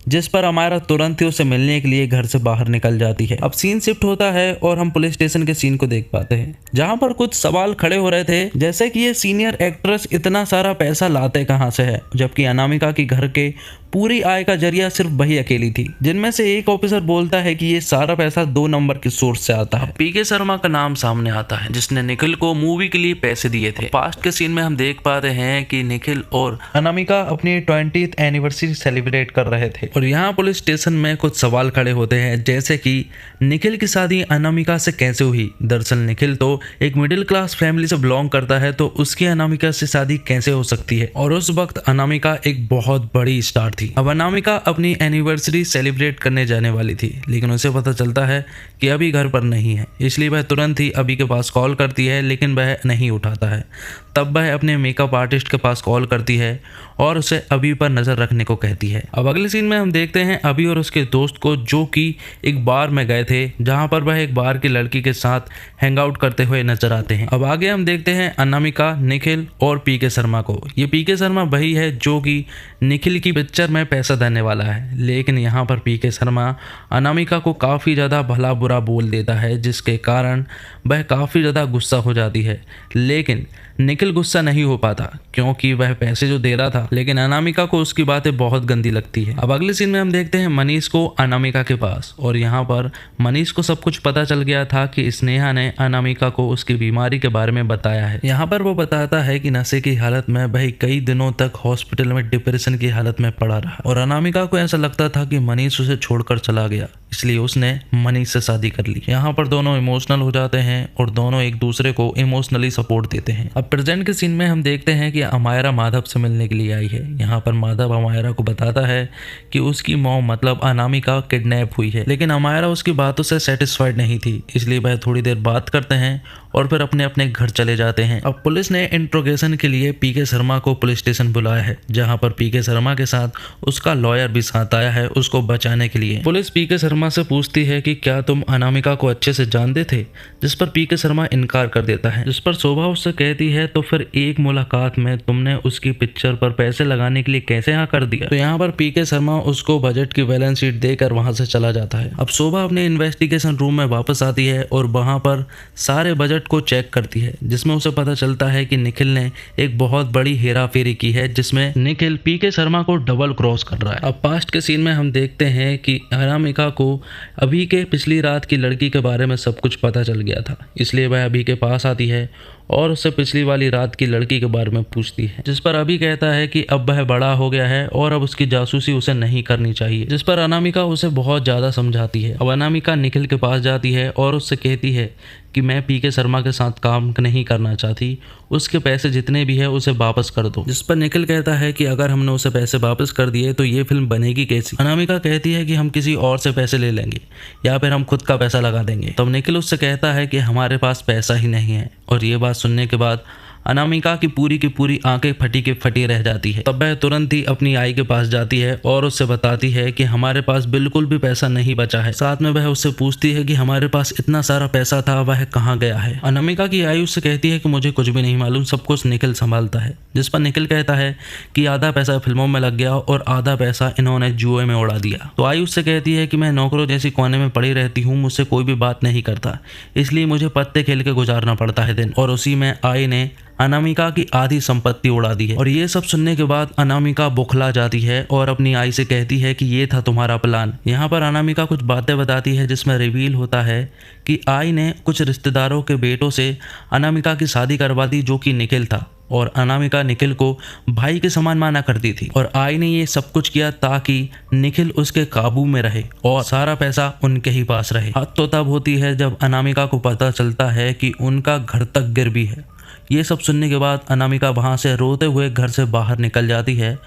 जिस पर अमायरा तुरंत ही उसे मिलने के लिए घर से बाहर निकल जाती है। अब सीन शिफ्ट होता है और हम पुलिस स्टेशन के सीन को देख पाते हैं, जहां पर कुछ सवाल खड़े हो रहे थे, जैसे कि ये सीनियर एक्ट्रेस इतना सारा पैसा लाते कहां से है, जबकि अनामिका के घर के पूरी आय का जरिया सिर्फ वही अकेली थी। जिनमें से एक ऑफिसर बोलता है कि ये सारा पैसा 2 नंबर के सोर्स से आता है। पीके शर्मा का नाम सामने आता है जिसने निखिल को मूवी के लिए पैसे दिए थे। पास्ट के सीन में हम देख पाते हैं कि निखिल और अनामिका अपनी 20th एनिवर्सरी सेलिब्रेट कर रहे थे और यहाँ पुलिस स्टेशन में कुछ सवाल खड़े होते हैं, जैसे कि निखिल की शादी अनामिका से कैसे हुई। दरअसल निखिल तो एक मिडिल क्लास फैमिली से बिलोंग करता है, तो उसकी अनामिका से शादी कैसे हो सकती है। और उस वक्त अनामिका एक बहुत बड़ी स्टार थी। अब अनामिका अपनी एनिवर्सरी सेलिब्रेट करने जाने वाली थी, लेकिन उसे पता चलता है कि अभी घर पर नहीं है, इसलिए वह तुरंत ही अभी के पास कॉल करती है, लेकिन वह नहीं उठाता है। तब वह अपने मेकअप आर्टिस्ट के पास कॉल करती है और उसे अभी पर नजर रखने को कहती है। अब अगले सीन में हम देखते हैं अभी और उसके दोस्त को, जो कि एक बार में गए थे, जहां पर वह एक बार की लड़की के साथ हैंग आउट करते हुए नजर आते हैं। अब आगे हम देखते हैं अनामिका, निखिल और पीके शर्मा को। ये पीके शर्मा वही है जो कि निखिल की पिक्चर फ्यूचर में पैसा देने वाला है। लेकिन यहाँ पर पीके शर्मा अनामिका को काफ़ी ज़्यादा भला बुरा बोल देता है, जिसके कारण वह काफ़ी ज़्यादा गुस्सा हो जाती है। लेकिन निखिल गुस्सा नहीं हो पाता क्योंकि वह पैसे जो दे रहा था, लेकिन अनामिका को उसकी बातें बहुत गंदी लगती है। अब अगले सीन में हम देखते हैं मनीष को अनामिका के पास, और यहाँ पर मनीष को सब कुछ पता चल गया था कि स्नेहा ने अनामिका को उसकी बीमारी के बारे में बताया है। यहाँ पर वो बताता है कि नशे की हालत में वह कई दिनों तक हॉस्पिटल में डिप्रेशन की हालत में पड़ा रहा, और अनामिका को ऐसा लगता था कि मनीष उसे छोड़कर चला गया, इसलिए उसने मनीष से शादी कर ली। यहाँ पर दोनों इमोशनल हो जाते हैं और दोनों एक दूसरे को इमोशनली सपोर्ट देते हैं। अब प्रेजेंट के सीन में हम देखते हैं कि अमायरा माधव से मिलने के लिए आई है। यहाँ पर माधव अमायरा को बताता है कि उसकी मॉम मतलब अनामिका किडनैप हुई है, लेकिन अमायरा उसकी बातों से सेटिस्फाइड नहीं थी, इसलिए वह थोड़ी देर बात करते हैं और फिर अपने अपने घर चले जाते हैं। अब पुलिस ने इंट्रोगेशन के लिए पीके शर्मा को पुलिस स्टेशन बुलाया है, जहाँ पर पीके शर्मा के साथ उसका लॉयर भी साथ आया है उसको बचाने के लिए। पुलिस पीके शर्मा से पूछती है कि क्या तुम अनामिका को अच्छे से जानते थे, जिस पर पीके शर्मा इनकार कर देता है, जिस पर शोभा उससे कहती है तो फिर एक मुलाकात में तुमने उसकी पिक्चर पर पैसे लगाने के लिए कैसे हाँ कर दिया। तो यहाँ पर पीके शर्मा उसको बजट की बैलेंस शीट देकर वहां से चला जाता है। अब शोभा अपने इन्वेस्टिगेशन रूम में वापस आती है और वहां पर सारे बजट को चेक करती है, जिसमें उसे पता चलता है कि निखिल ने एक बहुत बड़ी हेरा फेरी की है, जिसमें निखिल पीके शर्मा को डबल क्रॉस कर रहा है। अब पास्ट के सीन में हम देखते हैं कि अनामिका को अभी के पिछली रात की लड़की के बारे में सब कुछ पता चल गया था, इसलिए वह अभी के पास आती है और उससे पिछली वाली रात की लड़की के बारे में पूछती है, जिस पर अभी कहता है कि अब वह बड़ा हो गया है और अब उसकी जासूसी उसे नहीं करनी चाहिए, जिस पर अनामिका उसे बहुत ज़्यादा समझाती है। अब अनामिका निखिल के पास जाती है और उससे कहती है कि मैं पीके शर्मा के साथ काम नहीं करना चाहती, उसके पैसे जितने भी है उसे वापस कर दो, जिस पर निखिल कहता है कि अगर हमने उसे पैसे वापस कर दिए तो ये फिल्म बनेगी कैसी। अनामिका कहती है कि हम किसी और से पैसे ले लेंगे या फिर हम खुद का पैसा लगा देंगे। तब निखिल उससे कहता है कि हमारे पास पैसा ही नहीं है, और ये बात सुनने के बाद अनामिका की पूरी आंखें फटी की फटी रह जाती है। तब वह तुरंत ही अपनी आई के पास जाती है और उससे बताती है कि हमारे पास बिल्कुल भी पैसा नहीं बचा है। साथ में वह उससे पूछती है कि हमारे पास इतना सारा पैसा था वह कहाँ गया है। अनामिका की आई उससे कहती है कि मुझे कुछ भी नहीं मालूम, सब कुछ निखिल संभालता है, जिस पर निखिल कहता है कि आधा पैसा फिल्मों में लग गया और आधा पैसा इन्होंने जुए में उड़ा दिया। तो आई उससे कहती है कि मैं नौकरों जैसी कोने में पड़ी रहती हूँ, मुझसे कोई भी बात नहीं करता, इसलिए मुझे पत्ते खेल के गुजारना पड़ता है दिन। और उसी में आई ने अनामिका की आधी संपत्ति उड़ा दी है। और ये सब सुनने के बाद अनामिका बौखला जाती है और अपनी आई से कहती है कि ये था तुम्हारा प्लान। यहाँ पर अनामिका कुछ बातें बताती है, जिसमें रिवील होता है कि आई ने कुछ रिश्तेदारों के बेटों से अनामिका की शादी करवा दी, जो कि निखिल था, और अनामिका निखिल को भाई के समान माना करती थी। और आई ने ये सब कुछ किया ताकि निखिल उसके काबू में रहे और सारा पैसा उनके ही पास रहे। हद तो तब होती है जब अनामिका को पता चलता है कि उनका घर तक गिर भी है। ये सब सुनने के बाद अनामिका वहाँ से रोते हुए घर से बाहर निकल जाती है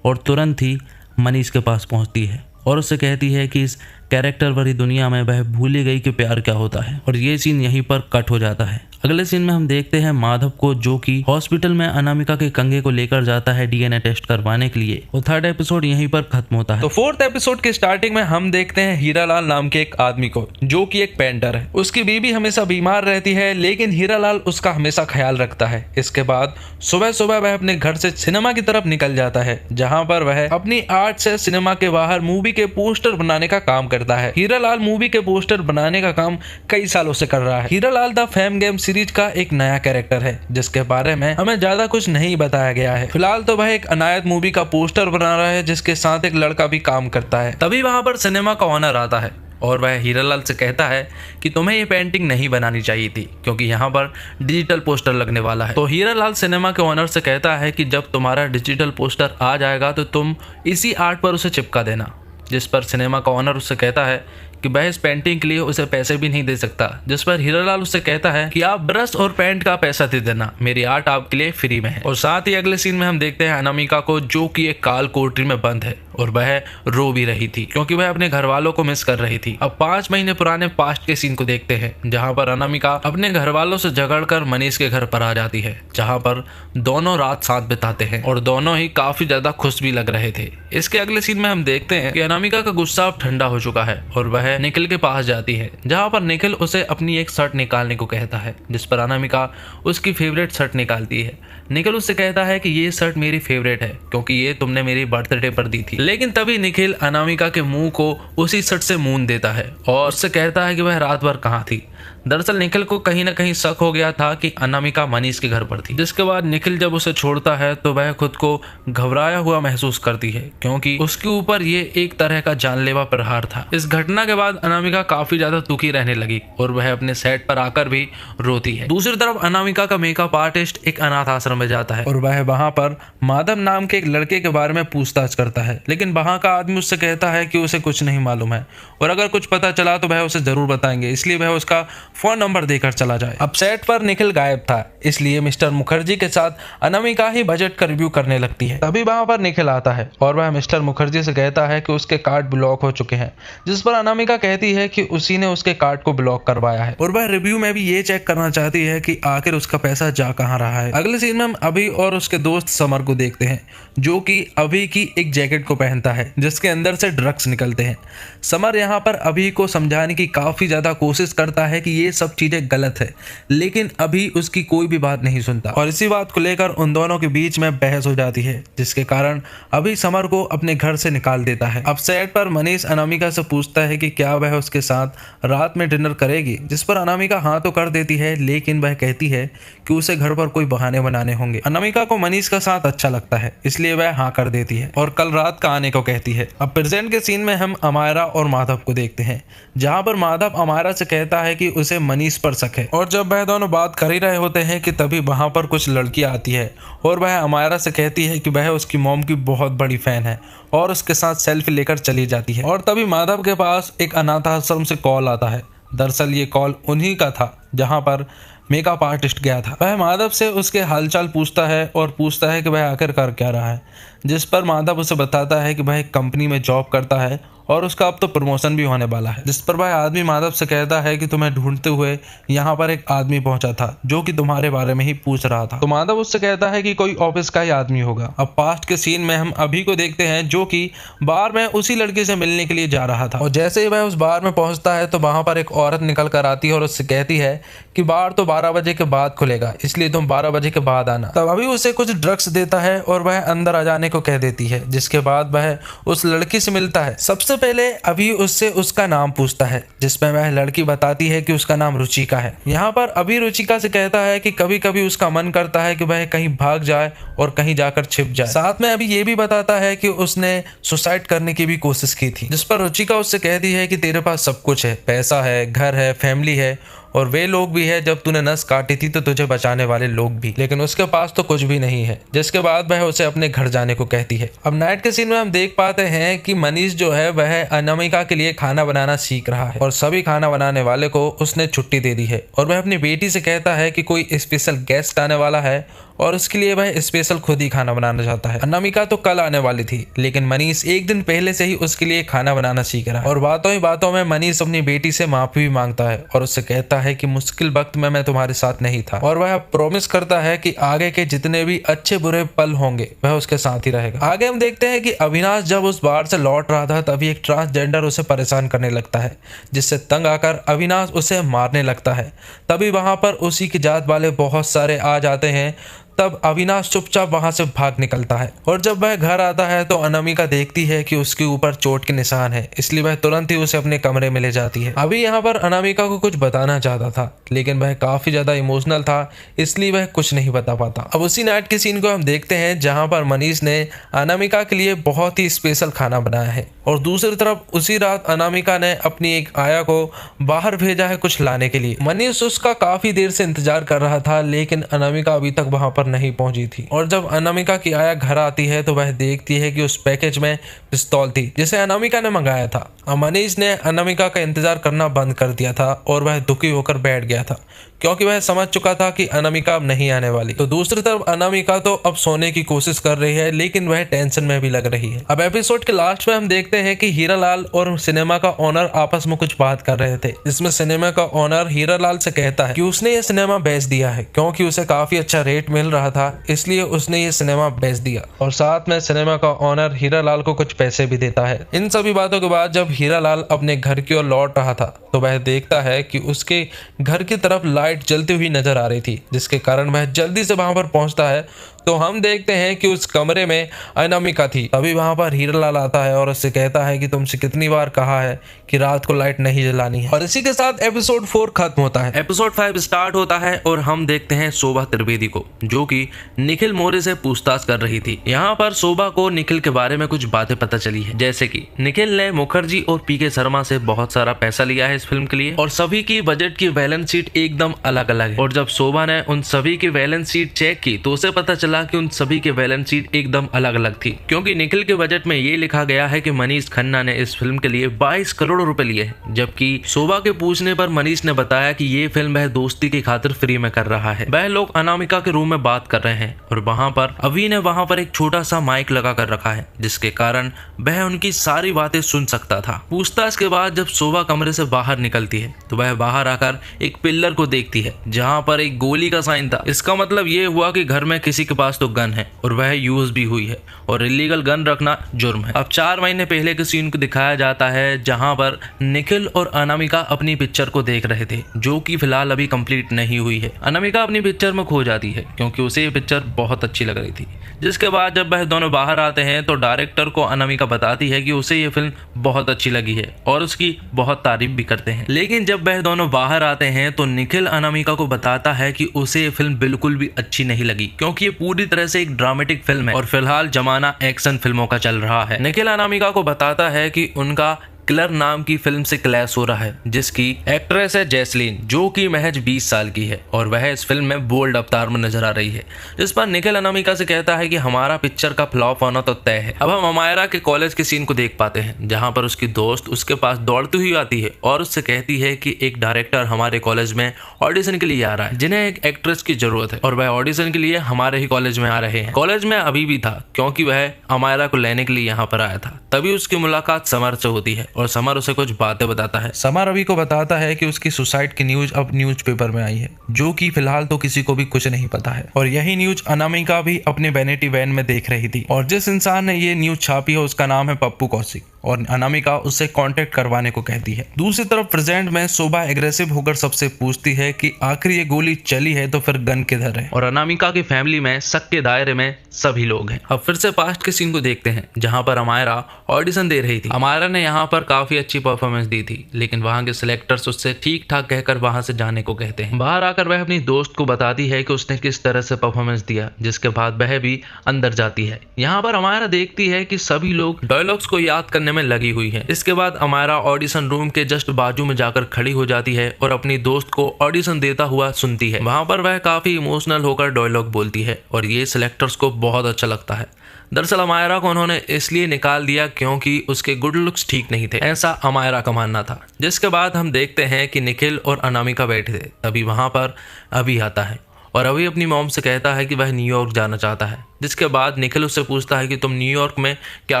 और तुरंत ही मनीष के पास पहुँचती है और उससे कहती है कि इस कैरेक्टर भरी दुनिया में वह भूल गई कि प्यार क्या होता है। और ये सीन यहीं पर कट हो जाता है। अगले सीन में हम देखते हैं माधव को, जो कि हॉस्पिटल में अनामिका के कंगे को लेकर जाता है डीएनए टेस्ट करवाने के लिए। और थर्ड एपिसोड यहीं पर खत्म होता है। तो फोर्थ एपिसोड के स्टार्टिंग में हम देखते हैं हीरालाल नाम के एक आदमी को, जो कि एक पेंटर है। उसकी बीवी हमेशा बीमार रहती है, लेकिन हीरालाल उसका हमेशा ख्याल रखता है। इसके बाद सुबह सुबह वह अपने घर से सिनेमा की तरफ निकल जाता है, जहाँ पर वह अपनी आर्ट से सिनेमा के बाहर मूवी के पोस्टर बनाने का काम करता है। हीरालाल मूवी के पोस्टर बनाने का काम कई सालों से कर रहा है। Hiralal the fame game series का एक नया कैरेक्टर है, जिसके बारे में हमें ज्यादा कुछ नहीं बताया गया है। फिलहाल तो वह एक अनायत मूवी का पोस्टर बना रहा है, जिसके साथ एक लड़का भी काम करता है। तभी वहां पर सिनेमा का ऑनर आता है और वह हीरालाल से कहता है कि तुम्हें ये पेंटिंग नहीं बनानी चाहिए थी, क्योंकि यहाँ पर डिजिटल पोस्टर लगने वाला है। तो हीरालाल सिनेमा के ऑनर से कहता है कि जब तुम्हारा डिजिटल पोस्टर आ जाएगा तो तुम इसी आर्ट पर उसे चिपका देना, जिस पर सिनेमा का ऑनर उससे कहता है कि वह इस पेंटिंग के लिए उसे पैसे भी नहीं दे सकता, जिस पर हीरालाल उससे कहता है कि आप ब्रश और पेंट का पैसा दे देना, मेरी आर्ट आपके लिए फ्री में है। और साथ ही अगले सीन में हम देखते हैं अनामिका को, जो कि एक काल कोठरी में बंद है और वह रो भी रही थी, क्योंकि वह अपने घर वालों को मिस कर रही थी। अब 5 महीने पुराने पास्ट के सीन को देखते हैं, जहाँ पर अनामिका अपने घर वालों से झगड़कर मनीष के घर पर आ जाती है, जहाँ पर दोनों रात साथ बिताते हैं और दोनों ही काफी ज्यादा खुश भी लग रहे थे। इसके अगले सीन में हम देखते हैं कि अनामिका का गुस्सा अब ठंडा हो चुका है और वह वह निखिल के पास जाती है, जहाँ पर निखिल उसे अपनी एक शर्ट निकालने को कहता है, जिस पर अनामिका उसकी फेवरेट शर्ट निकालती है। निखिल उससे कहता है कि ये शर्ट मेरी फेवरेट है क्योंकि ये तुमने मेरी बर्थडे पर दी थी। लेकिन तभी निखिल अनामिका के मुंह को उसी शर्ट से मूंद देता है और उससे कहता है कि वह रात भर कहाँ थी। दरअसल निखिल को कहीं ना कहीं शक हो गया था कि अनामिका मनीष के घर पर थी, जिसके बाद निखिल जब उसे छोड़ता है तो वह खुद को घबराया हुआ महसूस करती है क्योंकि उसके ऊपर ये एक तरह का जानलेवा प्रहार था। इस घटना के बाद अनामिका काफी ज्यादा दुखी रहने लगी और वह अपने सेट पर आकर भी रोती है। दूसरी तरफ अनामिका का मेकअप आर्टिस्ट एक अनाथ आश्रम में जाता है और वह वहाँ पर माधव नाम के एक लड़के के बारे में पूछताछ करता है, लेकिन वहाँ का आदमी उससे कहता है कि उसे कुछ नहीं मालूम है और अगर कुछ पता चला तो वह उसे जरूर बताएंगे, इसलिए वह उसका फोन नंबर देकर चला जाए। अब सेट पर निखिल गायब था, इसलिए मिस्टर मुखर्जी के साथ अनामिका ही बजट का रिव्यू करने लगती है। तभी वहां पर निखिल आता है और वह मिस्टर मुखर्जी से कहता है कि उसके कार्ड ब्लॉक हो चुके हैं, जिस पर अनामिका कहती है कि उसी ने उसके कार्ड को ब्लॉक करवाया है और वह रिव्यू में भी ये चेक करना चाहती है कि आखिर उसका पैसा जा कहां रहा है। अगले सीन में हम अभी और उसके दोस्त समर को देखते हैं, जो कि अभी की एक जैकेट को पहनता है जिसके अंदर से ड्रग्स निकलते हैं। समर यहाँ पर अभी को समझाने की काफी ज्यादा कोशिश करता है कि ये सब चीजें गलत है, लेकिन अभी उसकी कोई भी बात नहीं सुनता और इसी बात को लेकर उन दोनों के बीच में बहस हो जाती है, जिसके कारण अभी समर को अपने घर से निकाल देता है। अब सेट पर मनीष अनामिका से पूछता है कि क्या वह उसके साथ रात में डिनर करेगी, जिस पर अनामिका हाँ तो कर देती है, लेकिन वह कहती है कि उसे घर पर कोई बहाने बनाने होंगे। अनामिका को मनीष का साथ अच्छा लगता है, इसलिए वह हाँ कर देती है और कल रात का आने को कहती है। अब प्रेजेंट के सीन में हम अमायरा और माधव को देखते हैं, जहाँ पर माधव अमायरा से कहता है कि उसे मनीष पर शक है और जब वह दोनों बात कर ही रहे होते हैं कि तभी वहां पर कुछ लड़की आती है और वह अमायरा से कहती है कि वह उसकी मॉम की बहुत बड़ी फैन है और उसके साथ सेल्फी लेकर चली जाती है। और तभी माधव के पास एक अनाथ आश्रम से कॉल आता है। दरअसल ये कॉल उन्हीं का था जहां पर मेकअप आर्टिस्ट गया था। वह माधव से उसके हालचाल पूछता है और पूछता है कि वह आखिर कर क्या रहा है, जिस पर माधव उसे बताता है कि वह एक कंपनी में जॉब करता है और उसका अब तो प्रमोशन भी होने वाला है। जिस पर वह आदमी माधव से कहता है कि तुम्हें ढूंढते हुए यहाँ पर एक आदमी पहुंचा था जो कि तुम्हारे बारे में ही पूछ रहा था। तो माधव उससे कहता है कि कोई ऑफिस का ही आदमी होगा। अब पास्ट के सीन में हम अभी को देखते हैं, जो कि बार में उसी लड़की से मिलने के लिए जा रहा था और जैसे ही वह उस बार में पहुंचता है तो वहां पर एक औरत निकल कर आती है और उससे कहती है कि बार तो 12 बजे के बाद खुलेगा, इसलिए तुम 12 बजे के बाद आना। तब अभी उसे कुछ ड्रग्स देता है और वह अंदर आ जाने को कह देती है, जिसके बाद वह उस लड़की से मिलता है। सबसे पहले अभी उससे उसका नाम पूछता है, जिसमें वह लड़की बताती है कि उसका नाम रुचिका है। यहाँ पर अभी रुचिका से कहता है कि कभी कभी उसका मन करता है कि वह कहीं भाग जाए और कहीं जाकर छिप जाए। साथ में अभी ये भी बताता है कि उसने सुसाइड करने की भी कोशिश की थी, जिस पर रुचिका उससे कहती है कि तेरे पास सब कुछ है, पैसा है, घर है, फैमिली है और वे लोग भी है जब तूने नस काटी थी तो तुझे बचाने वाले लोग भी, लेकिन उसके पास तो कुछ भी नहीं है। जिसके बाद वह उसे अपने घर जाने को कहती है। अब नाइट के सीन में हम देख पाते हैं कि मनीष जो है वह अनामिका के लिए खाना बनाना सीख रहा है और सभी खाना बनाने वाले को उसने छुट्टी दे दी है और वह अपनी बेटी से कहता है कि कोई स्पेशल गेस्ट आने वाला है और उसके लिए वह स्पेशल खुद ही खाना बनाना चाहता है। अनामिका तो कल आने वाली थी, लेकिन मनीष एक दिन पहले से ही उसके लिए खाना बनाना सीख रहा है और बातों ही बातों में मनीष अपनी बेटी से माफी भी मांगता है और उससे कहता है कि मुश्किल वक्त में मैं तुम्हारे साथ नहीं था और वह प्रॉमिस करता है कि आगे के जितने भी अच्छे बुरे पल होंगे वह उसके साथ ही रहेगा। आगे हम देखते हैं कि अविनाश जब उस बार से लौट रहा था तभी एक ट्रांसजेंडर उसे परेशान करने लगता है, जिससे तंग आकर अविनाश उसे मारने लगता है। तभी वहां पर उसी की जात वाले बहुत सारे आ जाते हैं। तब अविनाश चुपचाप वहां से भाग निकलता है और जब वह घर आता है तो अनामिका देखती है कि उसके ऊपर चोट के निशान है, इसलिए वह तुरंत ही उसे अपने कमरे में ले जाती है। अभी यहाँ पर अनामिका को कुछ बताना चाहता था, लेकिन वह काफी ज्यादा इमोशनल था, इसलिए वह कुछ नहीं बता पाता। अब उसी नाइट के सीन को हम देखते हैं जहाँ पर मनीष ने अनामिका के लिए बहुत ही स्पेशल खाना बनाया है और दूसरी तरफ उसी रात अनामिका ने अपनी एक आया को बाहर भेजा है कुछ लाने के लिए। मनीष उसका काफी देर से इंतजार कर रहा था, लेकिन अनामिका अभी तक वहां पर नहीं पहुंची थी और जब अनामिका की आया घर आती है तो वह देखती है कि उस पैकेज में पिस्तौल थी जिसे अनामिका ने मंगाया था। मनीष ने अनामिका का इंतजार करना बंद कर दिया था और वह दुखी होकर बैठ गया था क्योंकि वह समझ चुका था कि अनामिका अब नहीं आने वाली। तो दूसरी तरफ अनामिका तो अब सोने की कोशिश कर रही है, लेकिन वह टेंशन में भी लग रही है। अब एपिसोड के लास्ट में हम देखते हैं कि हीरालाल और सिनेमा का ओनर आपस में कुछ बात कर रहे थे। इसमें सिनेमा का ओनर हीरालाल से कहता है कि उसने ये सिनेमा बेच दिया है, क्योंकि उसे काफी अच्छा रेट मिल रहा था, इसलिए उसने ये सिनेमा बेच दिया। और साथ में सिनेमा का ओनर हीरालाल को कुछ पैसे भी देता है। इन सभी बातों के बाद जब हीरालाल अपने घर की ओर लौट रहा था तो वह देखता है कि उसके घर की तरफ लाइट जलती हुई नजर आ रही थी, जिसके कारण वह जल्दी से वहां पर पहुंचता है। तो हम देखते हैं कि उस कमरे में अनामिका थी। तभी वहां पर हीरालाल आता है और उससे कहता है कि तुमसे कितनी बार कहा है कि रात को लाइट नहीं जलानी है। और इसी के साथ एपिसोड 4 खत्म होता है। एपिसोड 5 स्टार्ट होता है और हम देखते हैं शोभा त्रिवेदी को, जो कि निखिल मौर्य से पूछताछ कर रही थी। यहाँ पर शोभा को निखिल के बारे में कुछ बातें पता चली है, जैसे कि निखिल ने मुखर्जी और पीके शर्मा से बहुत सारा पैसा लिया है इस फिल्म के लिए, और सभी की बजट की बैलेंस शीट एकदम अलग अलग है। और जब शोभा ने उन सभी की बैलेंस शीट चेक की तो उसे पता चला कि उन सभी के बैलेंस शीट एकदम अलग अलग थी, क्योंकि निखिल के बजट में ये लिखा गया है कि मनीष खन्ना ने इस फिल्म के लिए 22 करोड़ रुपए लिए हैं, जबकि शोभा के पूछने पर मनीष ने बताया कि ये फिल्म वह दोस्ती की खातिर फ्री में कर रहा है। वह लोग अनामिका के रूम में बात कर रहे हैं और वहाँ पर अभी ने वहाँ पर एक छोटा सा माइक लगा कर रखा है, जिसके कारण वह उनकी सारी बातें सुन सकता था। पूछताछ के बाद जब शोभा कमरे से बाहर निकलती है तो वह बाहर आकर एक पिल्लर को देखती है जहाँ पर एक गोली का साइन था। इसका मतलब ये हुआ कि घर में किसी के पास तो गन है और वह यूज भी हुई है, और इलीगल गन रखना जुर्म है। अब 4 महीने पहले के सीन को दिखाया जाता है जहां पर निखिल और अनामिका अपनी पिक्चर को देख रहे थे, जो कि फिलहाल अभी कंप्लीट नहीं हुई है। अनामिका अपनी पिक्चर में खो जाती है क्योंकि उसे ये पिक्चर बहुत अच्छी लग रही थी। जिसके बाद जब वह दोनों बाहर आते हैं तो डायरेक्टर को अनामिका बताती है कि उसे ये फिल्म बहुत अच्छी लगी है और उसकी बहुत तारीफ भी करते हैं। लेकिन जब वह दोनों बाहर आते हैं तो निखिल अनामिका को बताता है कि उसे ये फिल्म बिल्कुल भी अच्छी नहीं लगी, क्योंकि ये पूरी तरह से एक ड्रामेटिक फिल्म है और फिलहाल जमाना एक्शन फिल्मों का चल रहा है। निखिल अनामिका को बताता है कि उनका किलर नाम की फिल्म से क्लैश हो रहा है, जिसकी एक्ट्रेस है जैसलीन, जो कि महज 20 साल की है और वह इस फिल्म में बोल्ड अवतार में नजर आ रही है। जिस पर निखिल अनामिका से कहता है कि हमारा पिक्चर का फ्लॉप होना तो तय है। अब हम अमायरा के कॉलेज के सीन को देख पाते हैं जहां पर उसकी दोस्त उसके पास दौड़ती हुई आती है और उससे कहती है कि एक डायरेक्टर हमारे कॉलेज में ऑडिशन के लिए आ रहा है, जिन्हें एक एक्ट्रेस की जरूरत है, और वह ऑडिशन के लिए हमारे ही कॉलेज में आ रहे हैं। कॉलेज में अभी भी था क्योंकि वह अमायरा को लेने के लिए यहाँ पर आया था। तभी उसकी मुलाकात समर से होती है और समर उसे कुछ बातें बताता है। समर रवि को बताता है कि उसकी सुसाइड की न्यूज अब न्यूज़पेपर में आई है, जो कि फिलहाल तो किसी को भी कुछ नहीं पता है। और यही न्यूज अनामिका भी अपने वैनिटी वैन में देख रही थी, और जिस इंसान ने ये न्यूज छापी है उसका नाम है पप्पू कौशिक, और अनामिका उससे कांटेक्ट करवाने को कहती है। दूसरी तरफ प्रेजेंट में शोभा एग्रेसिव होकर सबसे पूछती है कि आखिर ये गोली चली है तो फिर गन किधर है, और अनामिका की फैमिली में शक के दायरे में सभी लोग हैं। अब फिर से पास्ट के सीन को देखते हैं जहां पर अमायरा ऑडिशन दे रही थी। अमायरा ने यहाँ पर काफी अच्छी परफॉर्मेंस दी थी, लेकिन वहां के सिलेक्टर्स उससे ठीक ठाक कहकर वहां से जाने को कहते हैं। बाहर आकर वह अपनी दोस्त को बताती है कि उसने किस तरह से परफॉर्मेंस दिया, जिसके बाद वह भी अंदर जाती है। यहाँ पर अमायरा देखती है कि सभी लोग डायलॉग्स को याद करने में लगी हुई है। इसके बाद अमायरा ऑडिशन रूम के जस्ट बाजू में जाकर खड़ी हो जाती है और अपनी दोस्त को ऑडिशन देता हुआ सुनती है। वहां पर वह काफी इमोशनल होकर डायलॉग बोलती है और ये सिलेक्टर्स को बहुत अच्छा लगता है। दरअसल अमायरा को उन्होंने इसलिए निकाल दिया क्योंकि उसके गुड लुक्स ठीक नहीं थे, ऐसा अमायरा का मानना था। जिसके बाद हम देखते हैं कि निखिल और अनामिका बैठे थे। तभी वहां पर अभी आता है और अभी अपनी मॉम से कहता है कि वह न्यूयॉर्क जाना चाहता है। जिसके बाद निखिल उससे पूछता है कि तुम न्यूयॉर्क में क्या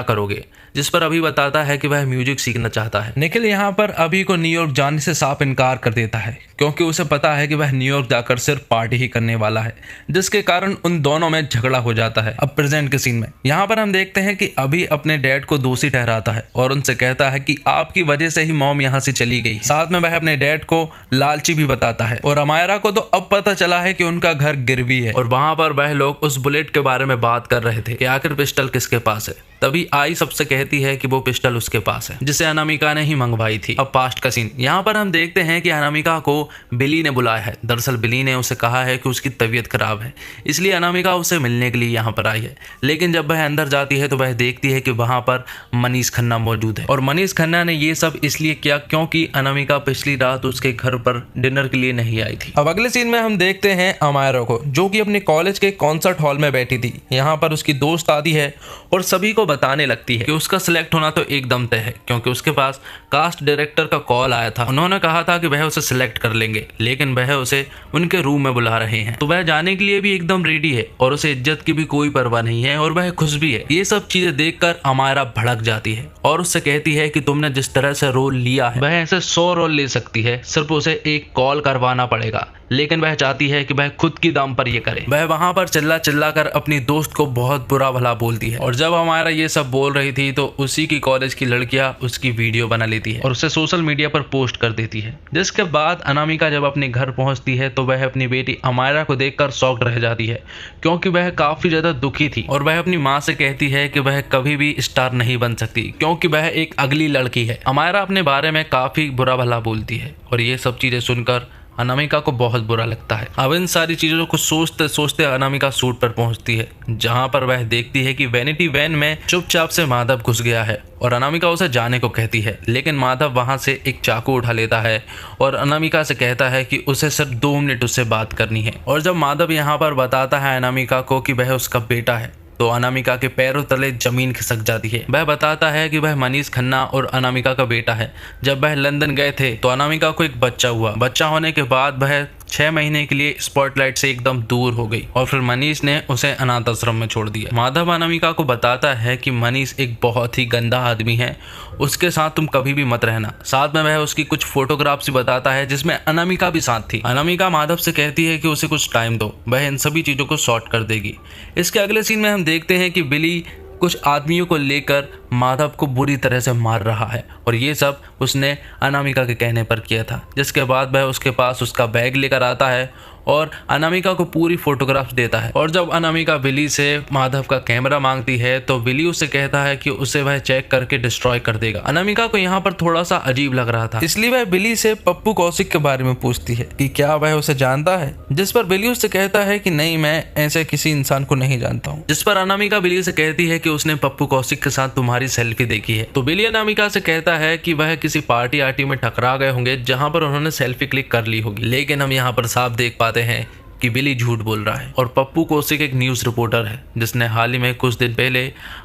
करोगे, जिस पर अभी बताता है कि वह म्यूजिक सीखना चाहता है। निखिल यहाँ पर अभी को न्यूयॉर्क जाने से साफ इनकार कर देता है क्योंकि उसे पता है कि वह न्यूयॉर्क जाकर सिर्फ पार्टी ही करने वाला है, जिसके कारण उन दोनों में झगड़ा हो जाता है। अब प्रेजेंट के सीन में यहाँ पर हम देखते हैं कि अभी अपने डैड को दोषी ठहराता है और उनसे कहता है कि आपकी वजह से ही मॉम यहाँ से चली गई। साथ में वह अपने डैड को लालची भी बताता है और अमायरा को तो अब पता चला है कि उनका घर गिरवी है, और वहां पर वह लोग उस बुलेट के बारे में बात कर रहे थे कि आखिर पिस्टल किसके पास है। तभी आई सबसे कहती है कि वो पिस्टल उसके पास है, जिसे अनामिका ने ही मंगवाई थी। अब पास्ट का सीन यहाँ पर हम देखते हैं कि अनामिका को बिली ने बुलाया है। दरअसल बिली ने उसे कहा है कि उसकी तबीयत खराब है, इसलिए अनामिका उसे मिलने के लिए यहाँ पर आई है। लेकिन जब वह अंदर जाती है तो वह देखती है कि वहां पर मनीष खन्ना मौजूद है, और मनीष खन्ना ने ये सब इसलिए किया क्योंकि अनामिका पिछली रात उसके घर पर डिनर के लिए नहीं आई थी। अब अगले सीन में हम देखते हैं अमायरा को, जो कि अपने कॉलेज के कॉन्सर्ट हॉल में बैठी थी। यहाँ पर उसकी दोस्त आती है और सभी को बताने लगती है कि उसका सिलेक्ट होना तो एकदम तय है, क्योंकि उसके पास कास्ट डायरेक्टर का कॉल आया था। उन्होंने कहा था कि वह उसे सिलेक्ट कर लेंगे, लेकिन वह उसे उनके रूम में बुला रहे हैं। तो वह जाने के लिए भी एकदम रेडी है और उसे इज्जत की भी कोई परवाह नहीं है और वह खुश भी है। ये सब चीजें देखकर अमायरा भड़क जाती है और उससे कहती है कि तुमने जिस तरह से रोल लिया है वह ऐसे 100 रोल ले सकती है, सिर्फ उसे एक कॉल करवाना पड़ेगा। लेकिन वह चाहती है कि वह खुद की दम पर ये करे। वह वहां पर चिल्ला कर अपनी दोस्त को बहुत बुरा भला बोलती है और जब हमारा ये सब बोल रही थी तो उसी की कॉलेज की लड़कियां उसकी वीडियो बना लेती है और उसे सोशल मीडिया पर पोस्ट कर देती है। जिसके बाद अनामिका जब अपने घर पहुंचती है तो वह अपनी बेटी अमायरा को देखकर शॉक्ड रह जाती है, क्योंकि वह काफी ज्यादा दुखी थी और वह अपनी माँ से कहती है कि वह कभी भी स्टार नहीं बन सकती क्योंकि वह एक अगली लड़की है। अमायरा अपने बारे में काफी बुरा भला बोलती है और ये सब चीजें सुनकर अनामिका को बहुत बुरा लगता है। अब इन सारी चीजों को सोचते सोचते अनामिका सूट पर पहुंचती है, जहां पर वह देखती है कि वैनिटी वैन में चुपचाप से माधव घुस गया है और अनामिका उसे जाने को कहती है, लेकिन माधव वहां से एक चाकू उठा लेता है और अनामिका से कहता है कि उसे सिर्फ 2 मिनट उससे बात करनी है। और जब माधव यहाँ पर बताता है अनामिका को कि वह उसका बेटा है तो अनामिका के पैरों तले जमीन खिसक जाती है। वह बताता है कि वह मनीष खन्ना और अनामिका का बेटा है। जब वह लंदन गए थे तो अनामिका को एक बच्चा हुआ। बच्चा होने के बाद वह 6 महीने के लिए स्पॉटलाइट से एकदम दूर हो गई और फिर मनीष ने उसे अनाथ आश्रम में छोड़ दिया। माधव अनामिका को बताता है कि मनीष एक बहुत ही गंदा आदमी है, उसके साथ तुम कभी भी मत रहना। साथ में वह उसकी कुछ फोटोग्राफ्स भी बताता है जिसमें अनामिका भी साथ थी। अनामिका माधव से कहती है कि उसे कुछ टाइम दो, वह इन सभी चीजों को सॉर्ट कर देगी। इसके अगले सीन में हम देखते हैं कि बिली कुछ आदमियों को लेकर माधव को बुरी तरह से मार रहा है और ये सब उसने अनामिका के कहने पर किया था। जिसके बाद वह उसके पास उसका बैग लेकर आता है और अनामिका को पूरी फोटोग्राफ्स देता है। और जब अनामिका विली से माधव का कैमरा मांगती है तो विली उससे कहता है कि उसे वह चेक करके डिस्ट्रॉय कर देगा। अनामिका को यहाँ पर थोड़ा सा अजीब लग रहा था, इसलिए वह विली से पप्पू कौशिक के बारे में पूछती है कि क्या वह उसे जानता है, जिस पर विली उससे कहता है कि नहीं, मैं ऐसे किसी इंसान को नहीं जानता हूँ। जिस पर अनामिका विली से कहती है कि उसने पप्पू कौशिक के साथ तुम्हारी सेल्फी देखी है। तो विली अनामिका से कहता है कि वह किसी पार्टी आर्टी में टकरा गए होंगे जहाँ पर उन्होंने सेल्फी क्लिक कर ली होगी। लेकिन हम यहाँ पर साफ देख पाते हैं कि बिली झूठ बोल रहा है और पप्पू कौशिक एक न्यूज़ रिपोर्टर है जिसने हाल ही में कुछ दिन पहले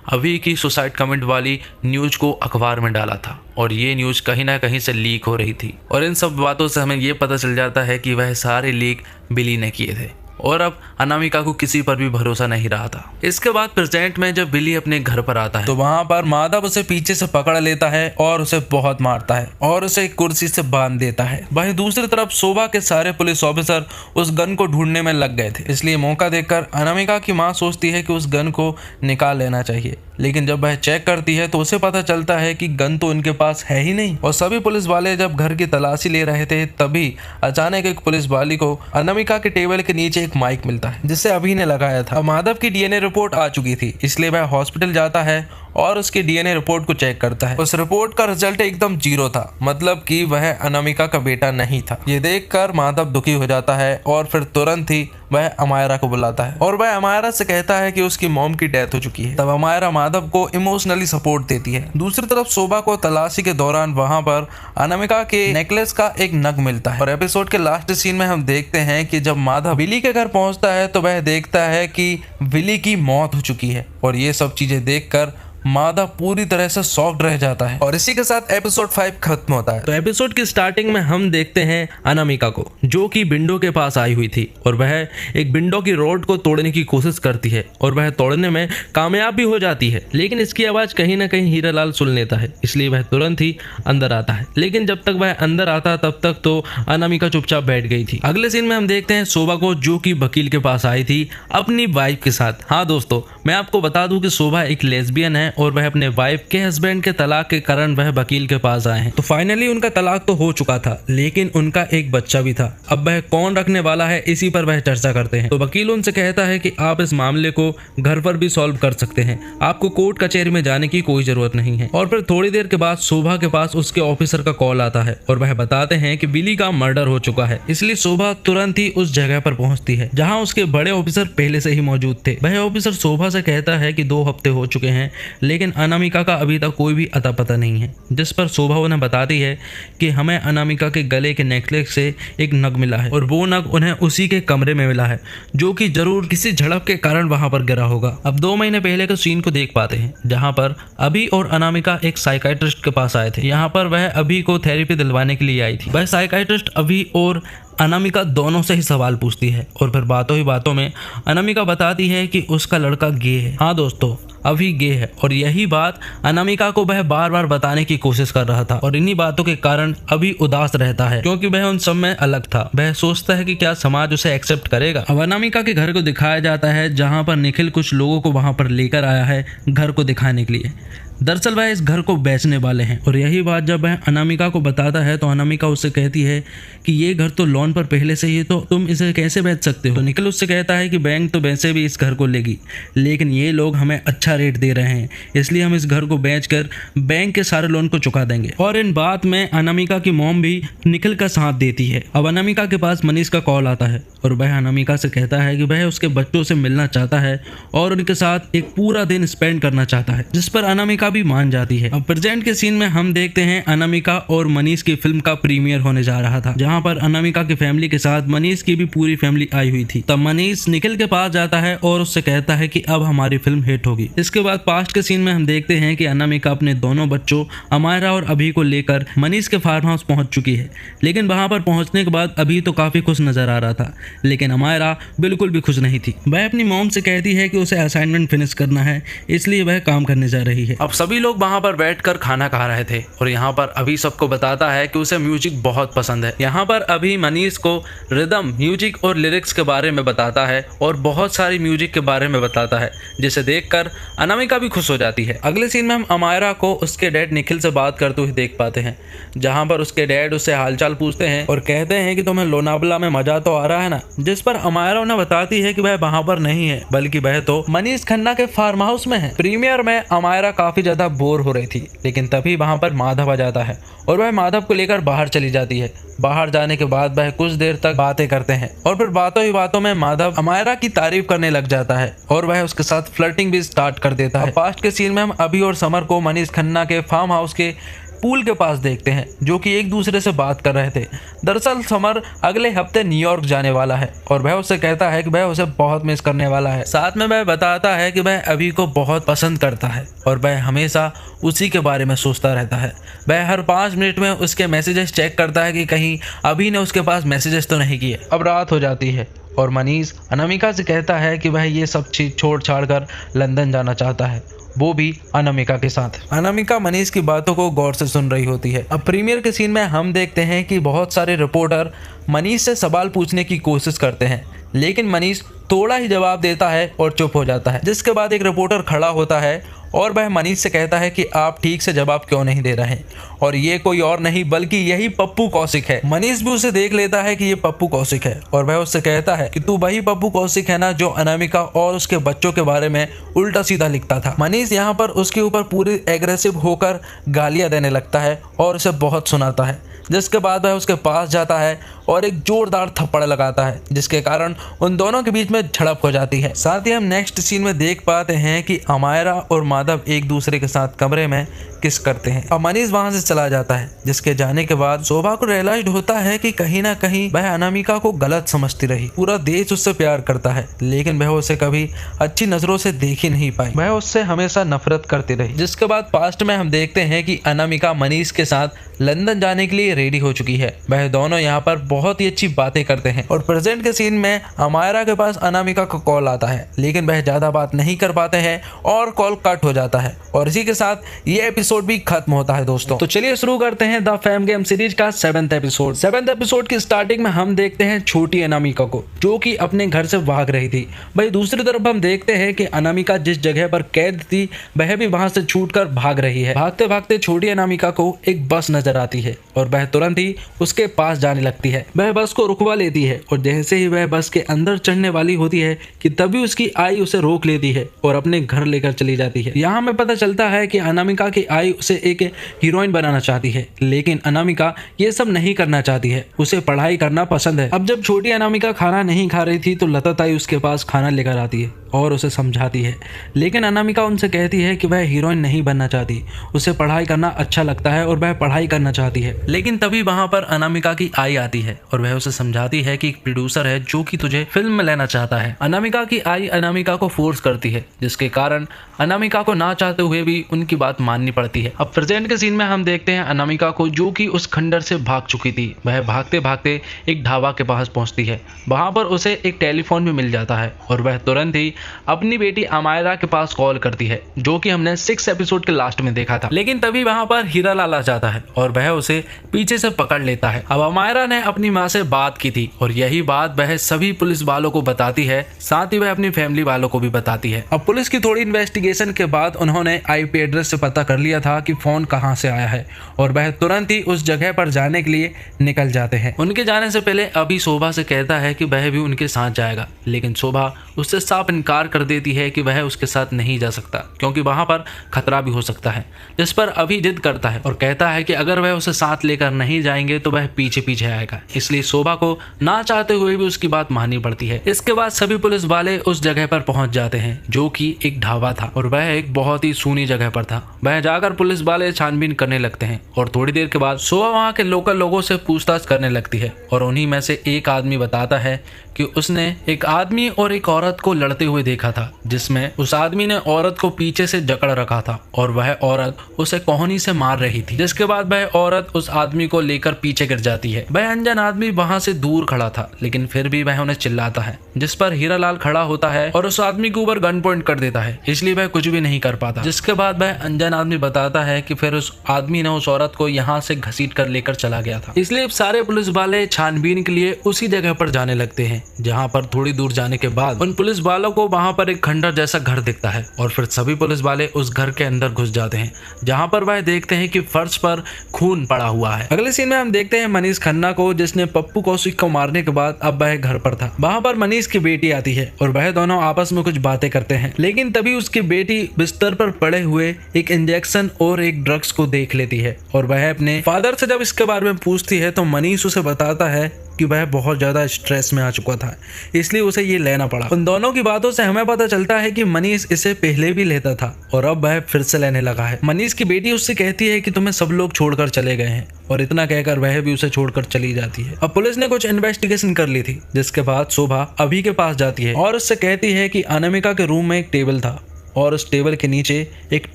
अभी की सुसाइड कमेंट वाली न्यूज़ को अखबार में डाला था और ये न्यूज़ कहीं ना कहीं से लीक हो रही थी। और इन सब बातों से हमें ये पता चल जाता है कि वह सारे लीक बिली ने किए थे और अब अनामिका को किसी पर भी भरोसा नहीं रहा था। इसके बाद प्रेजेंट में जब बिली अपने घर पर आता है तो वहां पर माधव उसे पीछे से पकड़ लेता है और उसे बहुत मारता है और उसे एक कुर्सी से बांध देता है। वहीं दूसरी तरफ शोभा के सारे पुलिस ऑफिसर उस गन को ढूंढने में लग गए थे, इसलिए मौका देखकर अनामिका की माँ सोचती है कि उस गन को निकाल लेना चाहिए। लेकिन जब वह चेक करती है तो उसे पता चलता है कि गन तो उनके पास है ही नहीं। और सभी पुलिस वाले जब घर की तलाशी ले रहे थे तभी अचानक एक पुलिस वाली को अनामिका के टेबल के नीचे एक माइक मिलता है जिसे अभी ने लगाया था। माधव की डीएनए रिपोर्ट आ चुकी थी, इसलिए वह हॉस्पिटल जाता है और उसकी डीएनए रिपोर्ट को चेक करता है। उस रिपोर्ट का रिजल्ट एकदम 0 था, मतलब कि वह अनामिका का बेटा नहीं था। ये देखकर माधव दुखी हो जाता है और फिर तुरंत ही वह अमायरा को बुलाता है और वह अमायरा से कहता है कि उसकी मॉम की डेथ हो चुकी है। तब अमायरा माधव को इमोशनली सपोर्ट देती है। दूसरी तरफ शोभा को तलाशी के दौरान वहां पर अनामिका के नेकलेस का एक नग मिलता है और एपिसोड के लास्ट सीन में हम देखते हैं कि जब माधव विली के घर पहुंचता है तो वह देखता है कि विली की मौत हो चुकी है और ये सब चीजें देखकर माधव पूरी तरह से शॉक्ड रह जाता है। और इसी के साथ एपिसोड 5 खत्म होता है। तो एपिसोड की स्टार्टिंग में हम देखते हैं अनामिका को जो कि विंडो के पास आई हुई थी और वह एक विंडो की रोड को तोड़ने की कोशिश करती है और वह तोड़ने में कामयाब भी हो जाती है। लेकिन इसकी आवाज कहीं ना कहीं हीरालाल सुन लेता है, इसलिए वह तुरंत ही अंदर आता है। लेकिन जब तक वह अंदर आता तब तक तो अनामिका चुपचाप बैठ गई थी। अगले सीन में हम देखते हैं शोभा को जो कि वकील के पास आई थी अपनी वाइफ के साथ। हाँ दोस्तों, मैं आपको बता दूं कि शोभा एक लेस्बियन है और वह अपने वाइफ के हस्बैंड के तलाक के कारण वह वकील के पास आए हैं। तो फाइनली उनका तलाक तो हो चुका था, लेकिन उनका एक बच्चा भी था। अब वह कौन रखने वाला है इसी पर वह चर्चा करते हैं। तो वकील उनसे कहता है कि आप इस मामले को घर पर भी सॉल्व कर सकते हैं, आपको कोर्ट कचहरी में जाने की कोई जरूरत नहीं है। और फिर थोड़ी देर के बाद शोभा के पास उसके ऑफिसर का कॉल आता है और वह बताते हैं कि बिली का मर्डर हो चुका है। इसलिए शोभा तुरंत ही उस जगह पर पहुंचती है जहां उसके बड़े ऑफिसर पहले से ही मौजूद थे। वह ऑफिसर शोभा से से कहता है कि 2 हफ्ते हो चुके हैं, लेकिन अनामिका का अभी तक कोई भी अता पता नहीं है। जिस पर शोभा उन्हें बताती है कि हमें अनामिका के गले के नेकलेस से एक नग मिला है और वो नग उन्हें उसी के कमरे में मिला है, जो कि जरूर किसी झड़प के कारण वहां पर गिरा होगा। अब 2 महीने पहले के सीन को देख पाते हैं, जहां पर अभी और अनामिका एक साइकाइट्रिस्ट के पास आए थे। यहाँ पर वह अभी को थेरेपी दिलवाने के लिए आई थी। वह साइकाइट्रिस्ट अभी और अनामिका दोनों से ही सवाल पूछती है और फिर बातों ही बातों में अनामिका बताती है कि उसका लड़का गे है। हाँ दोस्तों, अभी गे है, और यही बात अनामिका को वह बार बार बताने की कोशिश कर रहा था और इन्हीं बातों के कारण अभी उदास रहता है, क्योंकि वह उन सब में अलग था। वह सोचता है कि क्या समाज उसे एक्सेप्ट करेगा। अब अनामिका के घर को दिखाया जाता है, जहाँ पर निखिल कुछ लोगों को वहाँ पर लेकर आया है घर को दिखाने के लिए। दरअसल वह इस घर को बेचने वाले हैं, और यही बात जब वह अनामिका को बताता है तो अनामिका उससे कहती है कि ये घर तो लोन पर पहले से ही है, तो तुम इसे कैसे बेच सकते हो। तो निखिल उससे कहता है कि बैंक तो वैसे भी इस घर को लेगी, लेकिन ये लोग हमें अच्छा रेट दे रहे हैं, इसलिए हम इस घर को बेचकर बैंक के सारे लोन को चुका देंगे। और इन बात में अनामिका की मॉम भी निखिल का साथ देती है। अब अनामिका के पास मनीष का कॉल आता है और वह अनामिका से कहता है कि वह उसके बच्चों से मिलना चाहता है और उनके साथ एक पूरा दिन स्पेंड करना चाहता है, जिस पर अनामिका भी मान जाती है। अब प्रेजेंट के सीन में हम देखते हैं अनामिका और मनीष की फिल्म का प्रीमियर होने जा रहा था, जहां पर अनामिका की फैमिली के साथ मनीष की भी पूरी फैमिली आई हुई थी। तब मनीष निखिल के पास जाता है और उससे कहता है कि अब हमारी फिल्म हिट होगी। इसके बाद पास्ट के सीन में हम देखते हैं कि अनामिका अपने दोनों बच्चों अमायरा और अभी को लेकर मनीष के फार्म हाउस पहुंच चुकी है, लेकिन वहां पर पहुंचने के बाद अभी तो काफी खुश नजर आ रहा था, लेकिन अमायरा बिल्कुल भी खुश नहीं थी। वह अपनी मॉम से कहती है कि उसे असाइनमेंट फिनिश करना है, इसलिए वह काम करने जा रही है। अब सभी लोग वहां पर बैठकर खाना खा रहे थे और यहाँ पर अभी सबको बताता है कि उसे म्यूजिक बहुत पसंद है। यहाँ पर अभी मनीष को रिदम, म्यूजिक और लिरिक्स के बारे में बताता है और बहुत सारी म्यूजिक के बारे में बताता है, जिसे देखकर अनामिका भी खुश हो जाती है। अगले सीन में हम अमायरा को उसके डैड निखिल से बात करते हुए देख पाते हैं, जहाँ पर उसके डैड उससे हालचाल पूछते हैं और कहते हैं कि तुम्हें लोनावला में मजा तो आ रहा है ना, जिस पर अमायरा उन्हें बताती है कि वह वहाँ पर नहीं है, बल्कि वह तो मनीष खन्ना के फार्म हाउस में है। प्रीमियर में अमायरा काफी ज्यादा बोर हो रही थी, लेकिन तभी वहां पर माधव आ जाता है और वह माधव को लेकर बाहर चली जाती है। बाहर जाने के बाद वह कुछ देर तक बातें करते हैं और फिर बातों ही बातों में माधव अमायरा की तारीफ करने लग जाता है और वह उसके साथ फ्लर्टिंग भी स्टार्ट कर देता है। पास्ट के सीन में हम अभी और समर को मनीष खन्ना के फार्म हाउस के पूल के पास देखते हैं, जो कि एक दूसरे से बात कर रहे थे। दरअसल समर अगले हफ्ते न्यूयॉर्क जाने वाला है और वह उससे कहता है कि वह उसे बहुत मिस करने वाला है। साथ में वह बताता है कि वह अभी को बहुत पसंद करता है और वह हमेशा उसी के बारे में सोचता रहता है। वह हर 5 मिनट में उसके मैसेजेस चेक करता है कि कहीं अभी ने उसके पास मैसेजेस तो नहीं किए। अब रात हो जाती है और मनीष अनामिका से कहता है कि वह ये सब चीज छोड़ छाड़ कर लंदन जाना चाहता है, वो भी अनामिका के साथ। अनामिका मनीष की बातों को गौर से सुन रही होती है। अब प्रीमियर के सीन में हम देखते हैं कि बहुत सारे रिपोर्टर मनीष से सवाल पूछने की कोशिश करते हैं, लेकिन मनीष थोड़ा ही जवाब देता है और चुप हो जाता है। जिसके बाद एक रिपोर्टर खड़ा होता है और वह मनीष से कहता है कि आप ठीक से जवाब क्यों नहीं दे रहे हैं, और ये कोई और नहीं बल्कि यही पप्पू कौशिक है। मनीष भी उसे देख लेता है कि ये पप्पू कौशिक है और वह उससे कहता है कि तू वही पप्पू कौशिक है ना जो अनामिका और उसके बच्चों के बारे में उल्टा सीधा लिखता था। मनीष यहाँ पर उसके ऊपर पूरी एग्रेसिव होकर गालियां देने लगता है और उसे बहुत सुनाता है, जिसके बाद वह उसके पास जाता है और एक जोरदार थप्पड़ लगाता है, जिसके कारण उन दोनों के बीच में झड़प हो जाती है। साथ ही हम नेक्स्ट सीन में देख पाते हैं कि अमायरा और माधव एक दूसरे के साथ कमरे में किस करते हैं। अब मनीष वहां से चला जाता है, जिसके जाने के बाद शोभा को रियलाइज होता है कि कहीं ना कहीं वह अनामिका को गलत समझती रही। पूरा देश उससे प्यार करता है, लेकिन वह उसे कभी अच्छी नजरों से देख ही नहीं पाई। वह उससे हमेशा नफरत करती रही। जिसके बाद पास्ट में हम देखते हैं कि अनामिका मनीष के साथ लंदन जाने के लिए रेडी हो चुकी है। वह दोनों यहाँ पर बहुत ही अच्छी बातें करते हैं और प्रेजेंट के सीन में अमायरा के पास अनामिका का कॉल आता है, लेकिन वह ज्यादा बात नहीं कर पाते हैं और कॉल कट हो जाता है और इसी के साथ ये एपिसोड भी खत्म होता है। दोस्तों तो चलिए शुरू करते हैं द फेम गेम सीरीज का 7th एपिसोड। 7th एपिसोड की स्टार्टिंग में हम देखते हैं छोटी अनामिका को, जो कि अपने घर से भाग रही थी। भाई दूसरी तरफ हम देखते हैं कि अनामिका जिस जगह पर कैद थी वह भी वहां से छूटकर भाग रही है। भागते भागते छोटी अनामिका को एक बस नजर आती है और वह तुरंत ही उसके पास जाने लगती है। वह बस को रुकवा लेती है और जैसे ही वह बस के अंदर चढ़ने वाली होती है कि तभी उसकी आई उसे रोक लेती है और अपने घर लेकर चली जाती है। यहाँ हमें पता चलता है कि अनामिका की आई उसे एक हीरोइन बनाना चाहती है, लेकिन अनामिका ये सब नहीं करना चाहती है, उसे पढ़ाई करना पसंद है। अब जब छोटी अनामिका खाना नहीं खा रही थी तो लता ताई उसके पास खाना लेकर आती है और उसे समझाती है। लेकिन अनामिका उनसे कहती है कि वह हीरोइन नहीं बनना चाहती, उसे पढ़ाई करना अच्छा लगता है और वह पढ़ाई करना चाहती है। लेकिन तभी वहाँ पर अनामिका की आई आती है और वह उसे समझाती है कि एक प्रोड्यूसर है जो कि तुझे फिल्म में लेना चाहता है। अनामिका की आई अनामिका को फोर्स करती है, जिसके कारण अनामिका को ना चाहते हुए भी उनकी बात माननी पड़ती है। अब प्रेजेंट के सीन में हम देखते हैं अनामिका को, जो कि उस खंडर से भाग चुकी थी। वह भागते भागते एक ढाबा के पास पहुंचती है। वहां पर उसे एक टेलीफोन भी मिल जाता है और वह तुरंत ही अपनी बेटी अमायरा के पास कॉल करती है, जो कि हमने 6 एपिसोड के लास्ट में देखा था। लेकिन तभी वहां पर हीरालाल आ जाता है और वह उसे पीछे से पकड़ लेता है। अब अमायरा ने अपनी माँ से बात की थी और यही बात वह सभी पुलिस वालों को बताती है, साथ ही वह अपनी फैमिली वालों को भी बताती है। अब पुलिस की थोड़ी इन्वेस्टिगेशन के बाद उन्होंने आईपी एड्रेस से पता कर लिया था कि फोन कहां से आया है और वह तुरंत ही उस जगह पर जाने के लिए निकल जाते हैं। उनके जाने से पहले अभी शोभा से कहता है कि वह भी उनके साथ जाएगा, लेकिन शोभा उससे साफ इनकार कर देती है कि वह उसके साथ नहीं जा सकता, क्योंकि वहां पर खतरा भी हो सकता है। जिस पर अभी जिद करता है और कहता है कि अगर वह उसे साथ लेकर नहीं जाएंगे तो वह पीछे पीछे आएगा। इसलिए शोभा को ना चाहते हुए भी उसकी बात माननी पड़ती है। इसके बाद सभी पुलिस वाले उस जगह पर पहुंच जाते हैं, जो कि एक ढाबा था और वह एक बहुत ही सूनी जगह पर था। वह जाकर पुलिस वाले छानबीन करने लगते हैं और थोड़ी देर के बाद शोभा वहां के लोकल लोगों से पूछताछ करने लगती है और उन्हीं में से एक आदमी बताता है कि उसने एक आदमी और एक औरत को लड़ते हुए देखा था, जिसमें उस आदमी ने औरत को पीछे से जकड़ रखा था और वह औरत उसे कोहनी से मार रही थी। जिसके बाद वह औरत उस आदमी को लेकर पीछे गिर जाती है। वह अनजान आदमी वहां से दूर खड़ा था, लेकिन फिर भी वह उन्हें चिल्लाता है, जिस पर हीरालाल खड़ा होता है और उस आदमी के ऊपर गन पॉइंट कर देता है, इसलिए वह कुछ भी नहीं कर पाता। जिसके बाद वह अनजान आदमी बताता है कि फिर उस आदमी ने उस औरत को यहाँ से घसीट कर लेकर चला गया था। इसलिए सारे पुलिस वाले छानबीन के लिए उसी जगह पर जाने लगते हैं, जहाँ पर थोड़ी दूर जाने के बाद उन पुलिस वालों को वहां पर एक खंडर जैसा घर दिखता है और फिर सभी पुलिस वाले उस घर के अंदर घुस जाते हैं, जहां पर वह देखते हैं कि फर्श पर खून पड़ा हुआ है। अगले सीन में हम देखते हैं मनीष खन्ना को, जिसने पप्पू कौशिक को मारने के बाद अब वह घर पर था। वहां पर मनीष की बेटी आती है और वह दोनों आपस में कुछ बातें करते हैं, लेकिन तभी उसकी बेटी बिस्तर पर पड़े हुए एक इंजेक्शन और एक ड्रग्स को देख लेती है और वह अपने फादर से जब इसके बारे में पूछती है तो मनीष उसे बताता है कि वह बहुत ज्यादा स्ट्रेस में आ चुका था, इसलिए उसे ये लेना पड़ा। उन दोनों की बातों से हमें पता चलता है कि मनीष इसे पहले भी लेता था और अब वह फिर से लेने लगा है। मनीष की बेटी उससे कहती है कि तुम्हें सब लोग छोड़कर चले गए हैं और इतना कहकर वह भी उसे छोड़कर चली जाती है। अब पुलिस ने कुछ इन्वेस्टिगेशन कर ली थी, जिसके बाद शोभा अभी के पास जाती है और उससे कहती है कि अनामिका के रूम में एक टेबल था और उस टेबल के नीचे एक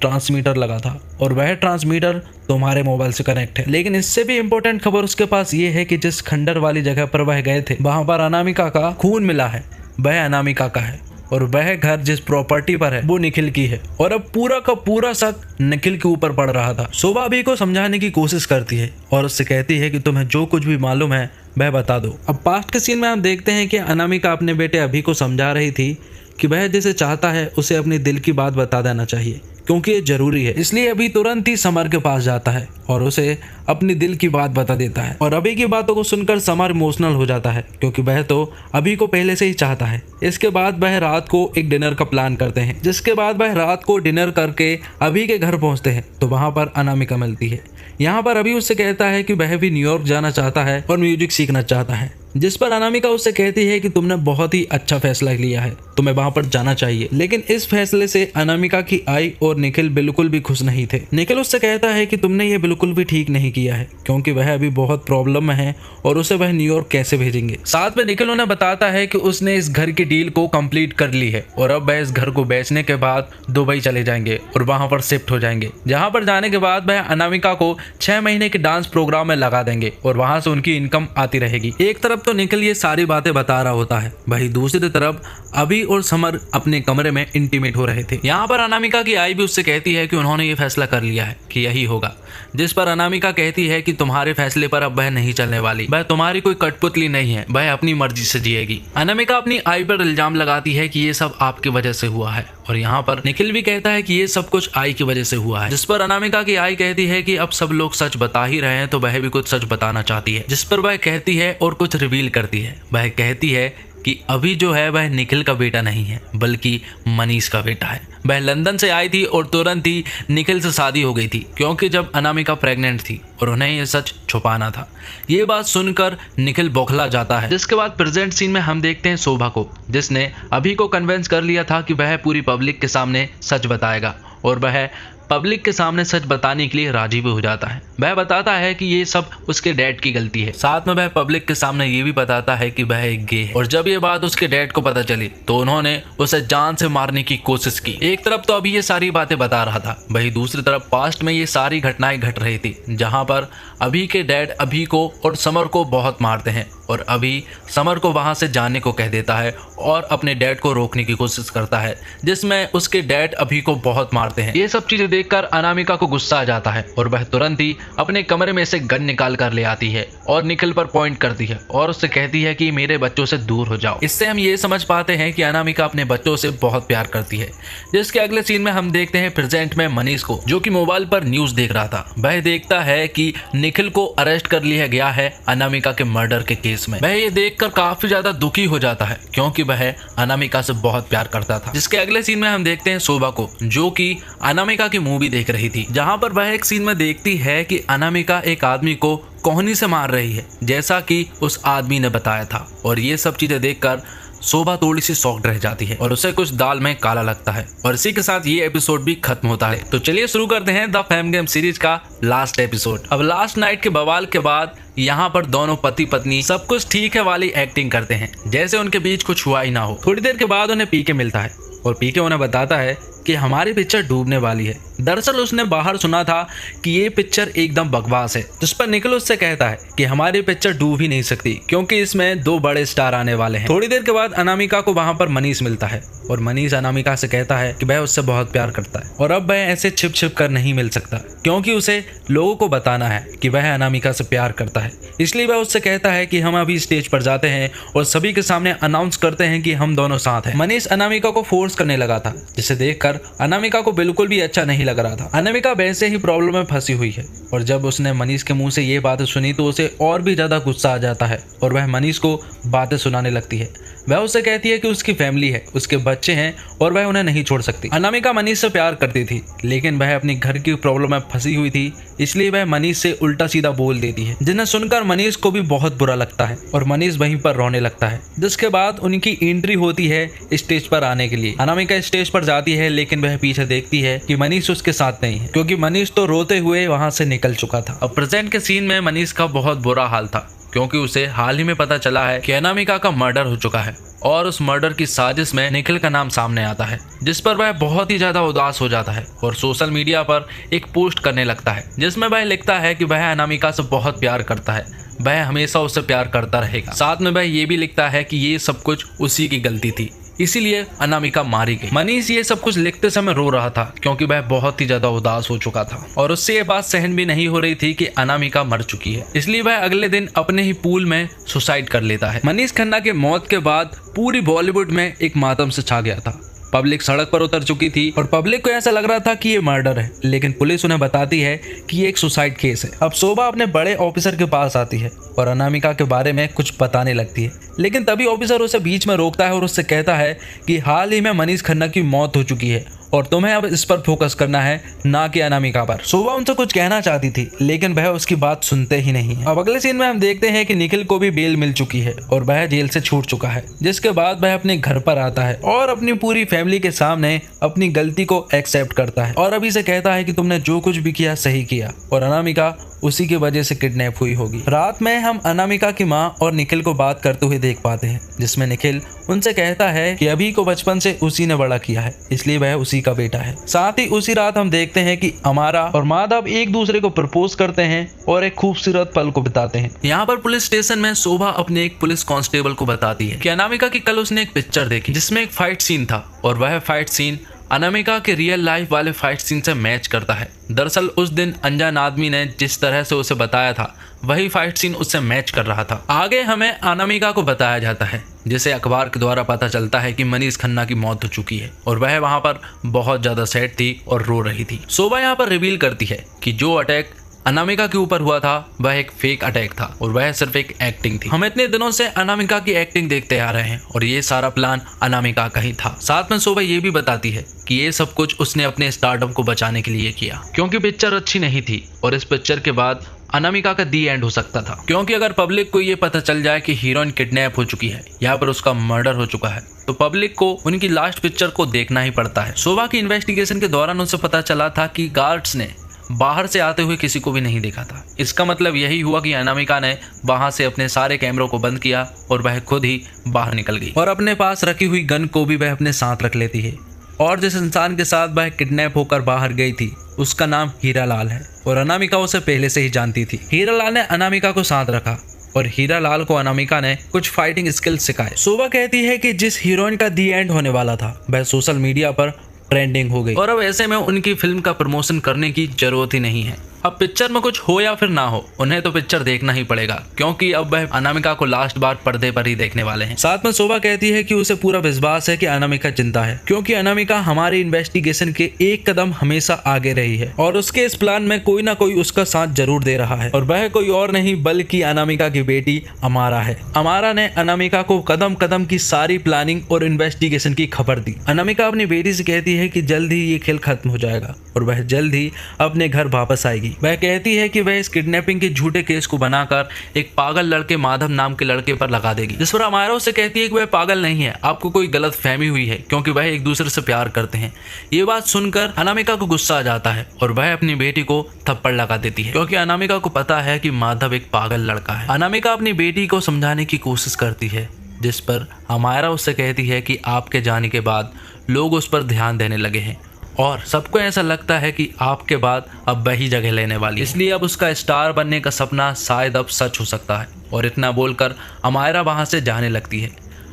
ट्रांसमीटर लगा था और वह ट्रांसमीटर तुम्हारे मोबाइल से कनेक्ट है। लेकिन इससे भी इम्पोर्टेंट खबर उसके पास ये है कि जिस खंडर वाली जगह पर वह गए थे वहां पर अनामिका का खून मिला है, वह अनामिका का है और वह घर जिस प्रॉपर्टी पर है वो निखिल की है। और अब पूरा का पूरा शक निखिल के ऊपर पड़ रहा था। शोभा अभी को समझाने की कोशिश करती है और उससे कहती है कि तुम्हें जो कुछ भी मालूम है वह बता दो। अब पास्ट के सीन में हम देखते हैं कि अनामिका अपने बेटे अभी को समझा रही थी कि वह जिसे चाहता है उसे अपने दिल की बात बता देना चाहिए, क्योंकि ये जरूरी है। इसलिए अभी तुरंत ही समर के पास जाता है और उसे अपनी दिल की बात बता देता है और अभी की बातों को सुनकर समर इमोशनल हो जाता है, क्योंकि वह तो अभी को पहले से ही चाहता है। इसके बाद वह रात को एक डिनर का प्लान करते हैं, जिसके बाद वह रात को डिनर करके अभी के घर पहुंचते हैं तो वहां पर अनामिका मिलती है। यहाँ पर अभी उससे कहता है कि वह भी न्यूयॉर्क जाना चाहता है और म्यूजिक सीखना चाहता है, जिस पर अनामिका उससे कहती है कि तुमने बहुत ही अच्छा फैसला लिया है, तुम्हें वहां पर जाना चाहिए। लेकिन इस फैसले से अनामिका की आई और निखिल बिल्कुल भी खुश नहीं थे। निखिल उससे कहता है कि तुमने ये बिल्कुल भी ठीक नहीं किया है, क्योंकि वह अभी बहुत प्रॉब्लम में है और उसे वह न्यूयॉर्क कैसे भेजेंगे। साथ में निखिल उन्हें बताता है कि उसने इस घर की डील को कंप्लीट कर ली है और अब वह इस घर को बेचने के बाद दुबई चले जाएंगे और वहां पर शिफ्ट हो जाएंगे, जहां पर जाने के बाद वह अनामिका को 6 महीने के डांस प्रोग्राम में लगा देंगे और वहां से उनकी इनकम आती रहेगी। एक तरफ तो निखिल ये सारी बातें बता रहा होता है, वहीं दूसरी तरफ अभी और समर अपने कमरे में इंटीमेट हो रहे थे। यहाँ पर अनामिका की आई भी उससे कहती है कि उन्होंने ये फैसला कर लिया है कि यही होगा, जिस पर अनामिका कहती है कि तुम्हारे फैसले पर अब वह नहीं चलने वाली, वह तुम्हारी कोई कठपुतली नहीं है, वह अपनी मर्जी से जिएगी। अनामिका अपनी आई पर इल्जाम लगाती है कि ये सब आपकी वजह से हुआ है और यहाँ पर निखिल भी कहता है कि ये सब कुछ आई की वजह से हुआ है, जिस पर अनामिका की आई कहती है कि अब सब लोग सच बता ही रहे हैं तो वह भी कुछ सच बताना चाहती है, जिस पर वह कहती है और कुछ रिवील करती है। वह कहती है कि अभी जो है वह निखिल का बेटा नहीं है बल्कि मनीष का बेटा है। वह लंदन से आई थी और तुरंत ही निखिल से शादी हो गई थी, क्योंकि जब अनामिका प्रेग्नेंट थी और उन्हें ये सच छुपाना था। ये बात सुनकर निखिल बौखला जाता है। जिसके बाद प्रेजेंट सीन में हम देखते हैं शोभा को, जिसने अभी को कन्विंस कर लिया था कि वह पूरी पब्लिक के सामने सच बताएगा, और वह पब्लिक के सामने सच बताने के लिए राजी भी हो जाता है। वह बताता है कि ये सब उसके डैड की गलती है। साथ में वह पब्लिक के सामने ये भी बताता है कि वह एक गे है, और जब ये बात उसके डैड को पता चली तो उन्होंने उसे जान से मारने की कोशिश की। एक तरफ तो अभी ये सारी बातें बता रहा था, वही दूसरी तरफ पास्ट में ये सारी घटनाएं घट रही थी, जहाँ पर अभी के डैड अभी को और समर को बहुत मारते हैं, और अभी समर को वहां से जाने को कह देता है और अपने डैड को रोकने की कोशिश करता है, जिसमें उसके डैड अभी को बहुत मारते हैं। ये सब चीजें देखकर अनामिका को गुस्सा आ जाता है और वह तुरंत ही अपने कमरे में से गन निकाल कर ले आती है और निखिल पर पॉइंट करती है और उससे कहती है कि मेरे बच्चों से दूर हो जाओ। इससे हम ये समझ पाते हैं कि अनामिका अपने बच्चों से बहुत प्यार करती है। जिसके अगले सीन में हम देखते हैं प्रेजेंट में मनीष को, जो कि मोबाइल पर न्यूज देख रहा था। वह देखता है कि निखिल को अरेस्ट कर लिया गया है अनामिका के मर्डर के केस में। वह ये देखकर काफी ज्यादा दुखी हो जाता है, क्योंकि वह अनामिका से बहुत प्यार करता था। जिसके अगले सीन में हम देखते हैं शोभा को, जो कि अनामिका की मूवी देख रही थी, जहां पर वह एक सीन में देखती है कि अनामिका एक आदमी को कोहनी से मार रही है, जैसा कि उस आदमी ने बताया था। और ये सब चीजें देखकर शोभा थोड़ी सी शॉक्ड रह जाती है और उसे कुछ दाल में काला लगता है। और इसी के साथ ये एपिसोड भी खत्म होता है। तो चलिए शुरू करते हैं द फेम गेम सीरीज का लास्ट एपिसोड। अब लास्ट नाइट के बवाल के बाद यहाँ पर दोनों पति पत्नी सब कुछ ठीक है वाली एक्टिंग करते हैं, जैसे उनके बीच कुछ हुआ ही ना हो। थोड़ी देर के बाद उन्हें पीके मिलता है और पीके उन्हें बताता है कि हमारी पिक्चर डूबने वाली है। दरअसल उसने बाहर सुना था कि ये पिक्चर एकदम बकवास है, जिस पर निखिल उससे कहता है कि हमारी पिक्चर डूब ही नहीं सकती, क्योंकि इसमें 2 बड़े स्टार आने वाले हैं। थोड़ी देर के बाद अनामिका को वहां पर मनीष मिलता है और मनीष अनामिका से कहता है कि वह उससे बहुत प्यार करता है और अब वह ऐसे छिप छिप कर नहीं मिल सकता, क्योंकि उसे लोगों को बताना है कि वह अनामिका से प्यार करता है। इसलिए वह उससे कहता है कि हम अभी स्टेज पर जाते हैं और सभी के सामने अनाउंस करते हैं कि हम दोनों साथ हैं। मनीष अनामिका को फोर्स करने लगा था, जिसे देखकर अनामिका को बिल्कुल भी अच्छा नहीं लग रहा था। अनामिका वैसे ही प्रॉब्लम में फंसी हुई है और जब उसने मनीष के मुंह से ये बातें सुनी तो उसे और भी ज्यादा गुस्सा आ जाता है और वह मनीष को बातें सुनाने लगती है। वह उससे कहती है कि उसकी फैमिली है, उसके बच्चे हैं और वह उन्हें नहीं छोड़ सकती। अनामिका मनीष से प्यार करती थी, लेकिन वह अपनी घर की प्रॉब्लम में फंसी हुई थी, इसलिए वह मनीष से उल्टा सीधा बोल देती है, जिन्हें सुनकर मनीष को भी बहुत बुरा लगता है और मनीष वहीं पर रोने लगता है। जिसके बाद उनकी एंट्री होती है स्टेज पर आने के लिए। अनामिका स्टेज पर जाती है, लेकिन वह पीछे देखती है कि मनीष उसके साथ नहीं है, क्योंकि मनीष तो रोते हुए वहां से निकल चुका था। अब प्रेजेंट के सीन में मनीष का बहुत बुरा हाल था, क्योंकि उसे हाल ही में पता चला है कि अनामिका का मर्डर हो चुका है और उस मर्डर की साजिश में निखिल का नाम सामने आता है, जिस पर वह बहुत ही ज्यादा उदास हो जाता है और सोशल मीडिया पर एक पोस्ट करने लगता है, जिसमें वह लिखता है कि वह अनामिका से बहुत प्यार करता है, वह हमेशा उससे प्यार करता रहेगा। साथ में वह ये भी लिखता है कि ये सब कुछ उसी की गलती थी, इसीलिए अनामिका मारी गई। मनीष ये सब कुछ लिखते समय रो रहा था, क्योंकि वह बहुत ही ज्यादा उदास हो चुका था और उससे ये बात सहन भी नहीं हो रही थी कि अनामिका मर चुकी है। इसलिए वह अगले दिन अपने ही पूल में सुसाइड कर लेता है। मनीष खन्ना के मौत के बाद पूरी बॉलीवुड में एक मातम से छा गया था। पब्लिक सड़क पर उतर चुकी थी और पब्लिक को ऐसा लग रहा था कि ये मर्डर है, लेकिन पुलिस उन्हें बताती है कि ये एक सुसाइड केस है। अब शोभा अपने बड़े ऑफिसर के पास आती है और अनामिका के बारे में कुछ बताने लगती है, लेकिन तभी ऑफिसर उसे बीच में रोकता है और उससे कहता है कि हाल ही में मनीष खन्ना की मौत हो चुकी है और तुम्हें अब इस पर फोकस करना है, ना कि अनामिका पर। शोभा उनसे कुछ कहना चाहती थी, लेकिन वह उसकी बात सुनते ही नहीं है। अब अगले सीन में हम देखते हैं कि निखिल को भी बेल मिल चुकी है और वह जेल से छूट चुका है, जिसके बाद वह अपने घर पर आता है और अपनी पूरी फैमिली के सामने अपनी गलती को एक्सेप्ट करता है और अभी से कहता है कि तुमने जो कुछ भी किया सही किया और अनामिका उसी की वजह से किडनैप हुई होगी। रात में हम अनामिका की माँ और निखिल को बात करते हुए देख पाते हैं, जिसमें निखिल उनसे कहता है कि अभी को बचपन से उसी ने बड़ा किया है, इसलिए वह उसी का बेटा है। साथ ही उसी रात हम देखते हैं कि अमारा और माधव एक दूसरे को प्रपोज करते हैं और एक खूबसूरत पल को बिताते हैं। यहाँ पर पुलिस स्टेशन में शोभा अपने एक पुलिस कांस्टेबल को बताती है कि अनामिका की कल उसने एक पिक्चर देखी, जिसमें एक फाइट सीन था और वह फाइट सीन अनामिका के रियल लाइफ वाले फाइट सीन से मैच करता है। दरअसल उस दिन अनजान आदमी ने जिस तरह से उसे बताया था, वही फाइट सीन उससे मैच कर रहा था। आगे हमें अनामिका को बताया जाता है, जिसे अखबार के द्वारा पता चलता है कि मनीष खन्ना की मौत हो चुकी है और वह वहां पर बहुत ज्यादा सैड थी और रो रही थी। शोभा यहाँ पर रिवील करती है कि जो अटैक अनामिका के ऊपर हुआ था वह एक फेक अटैक था और वह सिर्फ एक एक्टिंग थी। हम इतने दिनों से अनामिका की एक्टिंग देखते आ रहे हैं और ये सारा प्लान अनामिका का ही था। साथ में शोभा ये भी बताती है कि ये सब कुछ उसने अपने स्टारडम को बचाने के लिए किया, क्योंकि पिक्चर अच्छी नहीं थी और इस पिक्चर के बाद अनामिका का दी एंड हो सकता था। क्योंकि अगर पब्लिक को ये पता चल जाए कि हीरोइन किडनैप हो चुकी है, यहाँ पर उसका मर्डर हो चुका है, तो पब्लिक को उनकी लास्ट पिक्चर को देखना ही पड़ता है। शोभा की इन्वेस्टिगेशन के दौरान उसे पता चला था कि गार्ड्स ने बाहर से आते हुए किसी को भी नहीं देखा था। इसका मतलब यही हुआ कि अनामिका ने वहां से अपने सारे कैमरों को बंद किया और वह खुद ही बाहर निकल गई और अपने पास रखी हुई गन को भी वह अपने साथ रख लेती है। और जिस इंसान के साथ वह किडनैप होकर बाहर गई थी उसका नाम हीरालाल है और अनामिका उसे पहले से ही जानती थी। हीरालाल ने अनामिका को साथ रखा और हीरालाल को अनामिका ने कुछ फाइटिंग स्किल्स सिखाए। शोभा कहती है कि जिस हीरोइन का दी एंड होने वाला था वह सोशल मीडिया पर ट्रेंडिंग हो गई और अब ऐसे में उनकी फिल्म का प्रमोशन करने की जरूरत ही नहीं है। अब पिक्चर में कुछ हो या फिर ना हो, उन्हें तो पिक्चर देखना ही पड़ेगा, क्योंकि अब वह अनामिका को लास्ट बार पर्दे पर ही देखने वाले हैं। साथ में शोभा कहती है कि उसे पूरा विश्वास है कि अनामिका जिंदा है, क्योंकि अनामिका हमारे इन्वेस्टिगेशन के एक कदम हमेशा आगे रही है और उसके इस प्लान में कोई ना कोई उसका साथ जरूर दे रहा है और वह कोई और नहीं बल्कि अनामिका की बेटी अमारा है। अमारा ने अनामिका को कदम कदम की सारी प्लानिंग और इन्वेस्टिगेशन की खबर दी। अनामिका अपनी बेटी से कहती है कि जल्द ही ये खेल खत्म हो जाएगा और वह जल्द ही अपने घर वापस आएगी। वह कहती है कि वह इस किडनैपिंग के झूठे केस को बनाकर एक पागल लड़के माधव नाम के लड़के पर लगा देगी, जिस पर अमारा उससे कहती है कि वह पागल नहीं है, आपको कोई गलत फहमी हुई है, क्योंकि वह एक दूसरे से प्यार करते हैं। ये बात सुनकर अनामिका को गुस्सा आ जाता है और वह अपनी बेटी को थप्पड़ लगा देती है, क्योंकि अनामिका को पता है कि माधव एक पागल लड़का है। अनामिका अपनी बेटी को समझाने की कोशिश करती है, जिस पर अमारा उससे कहती है कि आपके जाने के बाद लोग उस पर ध्यान देने लगे हैं और सबको ऐसा लगता है कि आपके बाद अब वही जगह लेने वाली है, इसलिए अब उसका स्टार बनने का सपना शायद अब सच हो सकता है। और इतना बोलकर अमारा वहां से जाने लगती है।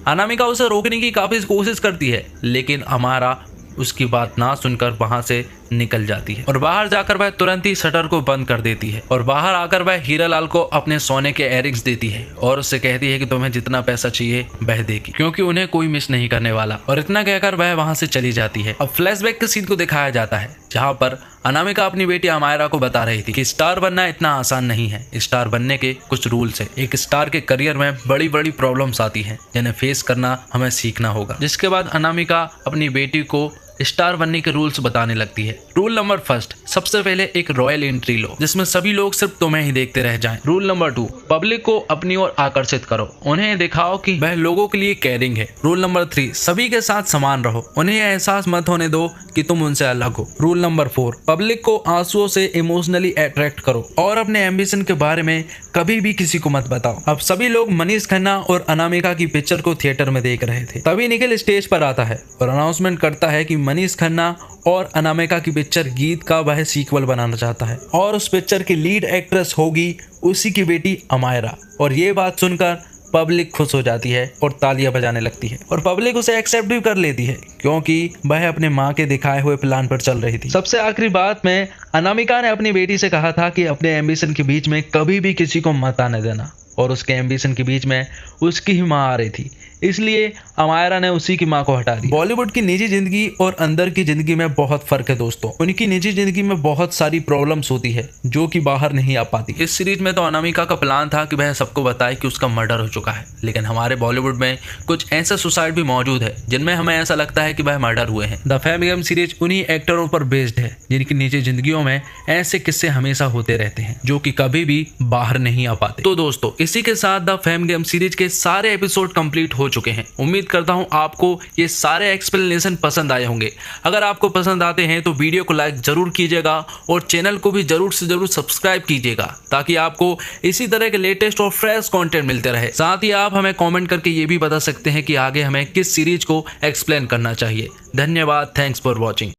अनामिका उसे रोकने की काफी कोशिश करती है, लेकिन अमारा उसकी बात ना सुनकर वहां से निकल जाती है और बाहर जाकर वह तुरंत ही शटर को बंद कर देती है और बाहर आकर वह हीरालाल को अपने सोने के एयररिंग्स देती है और उससे कहती है कि तुम्हें जितना पैसा चाहिए वह देगी, क्योंकि उन्हें कोई मिस नहीं करने वाला। और इतना कहकर वह वहां से चली जाती है। अब फ्लैशबैक के सीन को दिखाया जाता है, जहाँ पर अनामिका अपनी बेटी अमायरा को बता रही थी कि स्टार बनना इतना आसान नहीं है। स्टार बनने के कुछ रूल्स है। एक स्टार के करियर में बड़ी बड़ी प्रॉब्लम्स आती हैं, जिन्हें फेस करना हमें सीखना होगा। जिसके बाद अनामिका अपनी बेटी को स्टार बनने के रूल्स बताने लगती है। रूल नंबर 1, सबसे पहले एक रॉयल एंट्री लो, जिसमें सभी लोग सिर्फ तुम्हें ही देखते रह जाएं। रूल नंबर 2, पब्लिक को अपनी ओर आकर्षित करो, उन्हें दिखाओ कि वह लोगों के लिए केयरिंग है। रूल नंबर 3, सभी के साथ समान रहो, उन्हें यह एहसास मत होने दो कि तुम उनसे अलग हो। रूल नंबर 4, पब्लिक को आंसुओं से इमोशनली अट्रैक्ट करो और अपने एम्बिशन के बारे में कभी भी किसी को मत बताओ। अब सभी लोग मनीष खन्ना और अनामिका की पिक्चर को थिएटर में देख रहे थे। तभी निखिल स्टेज पर आता है और अनाउंसमेंट करता है कि मनीष खन्ना और अनामिका की पिक्चर गीत का वह सीक्वल बनाना चाहता है और उस पिक्चर की लीड एक्ट्रेस होगी उसी की बेटी अमायरा। और ये बात सुनकर पब्लिक खुश हो जाती है और तालियां बजाने लगती है और पब्लिक उसे एक्सेप्ट भी कर लेती है, क्योंकि वह अपने माँ के दिखाए हुए प्लान पर चल रही थी। सबसे आखिरी बात में अनामिका ने अपनी बेटी से कहा था कि अपने एम्बिशन के बीच में कभी भी किसी को मत आने देना, और उसके एम्बिशन के बीच में उसकी ही माँ आ रही थी, इसलिए अमायरा ने उसी की माँ को हटा दी। बॉलीवुड की निजी जिंदगी और अंदर की जिंदगी में बहुत फर्क है दोस्तों। उनकी निजी जिंदगी में बहुत सारी प्रॉब्लम्स होती है जो कि बाहर नहीं आ पाती। इस सीरीज में तो अनामिका का प्लान था कि वह सबको बताए कि उसका मर्डर हो चुका है, लेकिन हमारे बॉलीवुड में कुछ ऐसे सुसाइड भी मौजूद है जिनमें हमें ऐसा लगता है कि वह मर्डर हुए हैं। द फेम गेम सीरीज उन्हीं एक्टरों पर बेस्ड है जिनकी निजी जिंदगियों में ऐसे किस्से हमेशा होते रहते हैं जो कि कभी भी बाहर नहीं आ पाते। तो दोस्तों, इसी के साथ द फेम गेम सीरीज के सारे एपिसोड कंप्लीट हो चुके हैं। उम्मीद करता हूं आपको ये सारे एक्सप्लेनेशन पसंद आए होंगे। अगर आपको पसंद आते हैं तो वीडियो को लाइक जरूर कीजिएगा और चैनल को भी जरूर से जरूर सब्सक्राइब कीजिएगा, ताकि आपको इसी तरह के लेटेस्ट और फ्रेश कंटेंट मिलते रहे। साथ ही आप हमें कमेंट करके ये भी बता सकते हैं कि आगे हमें किस सीरीज को एक्सप्लेन करना चाहिए। धन्यवाद। Thanks for watching.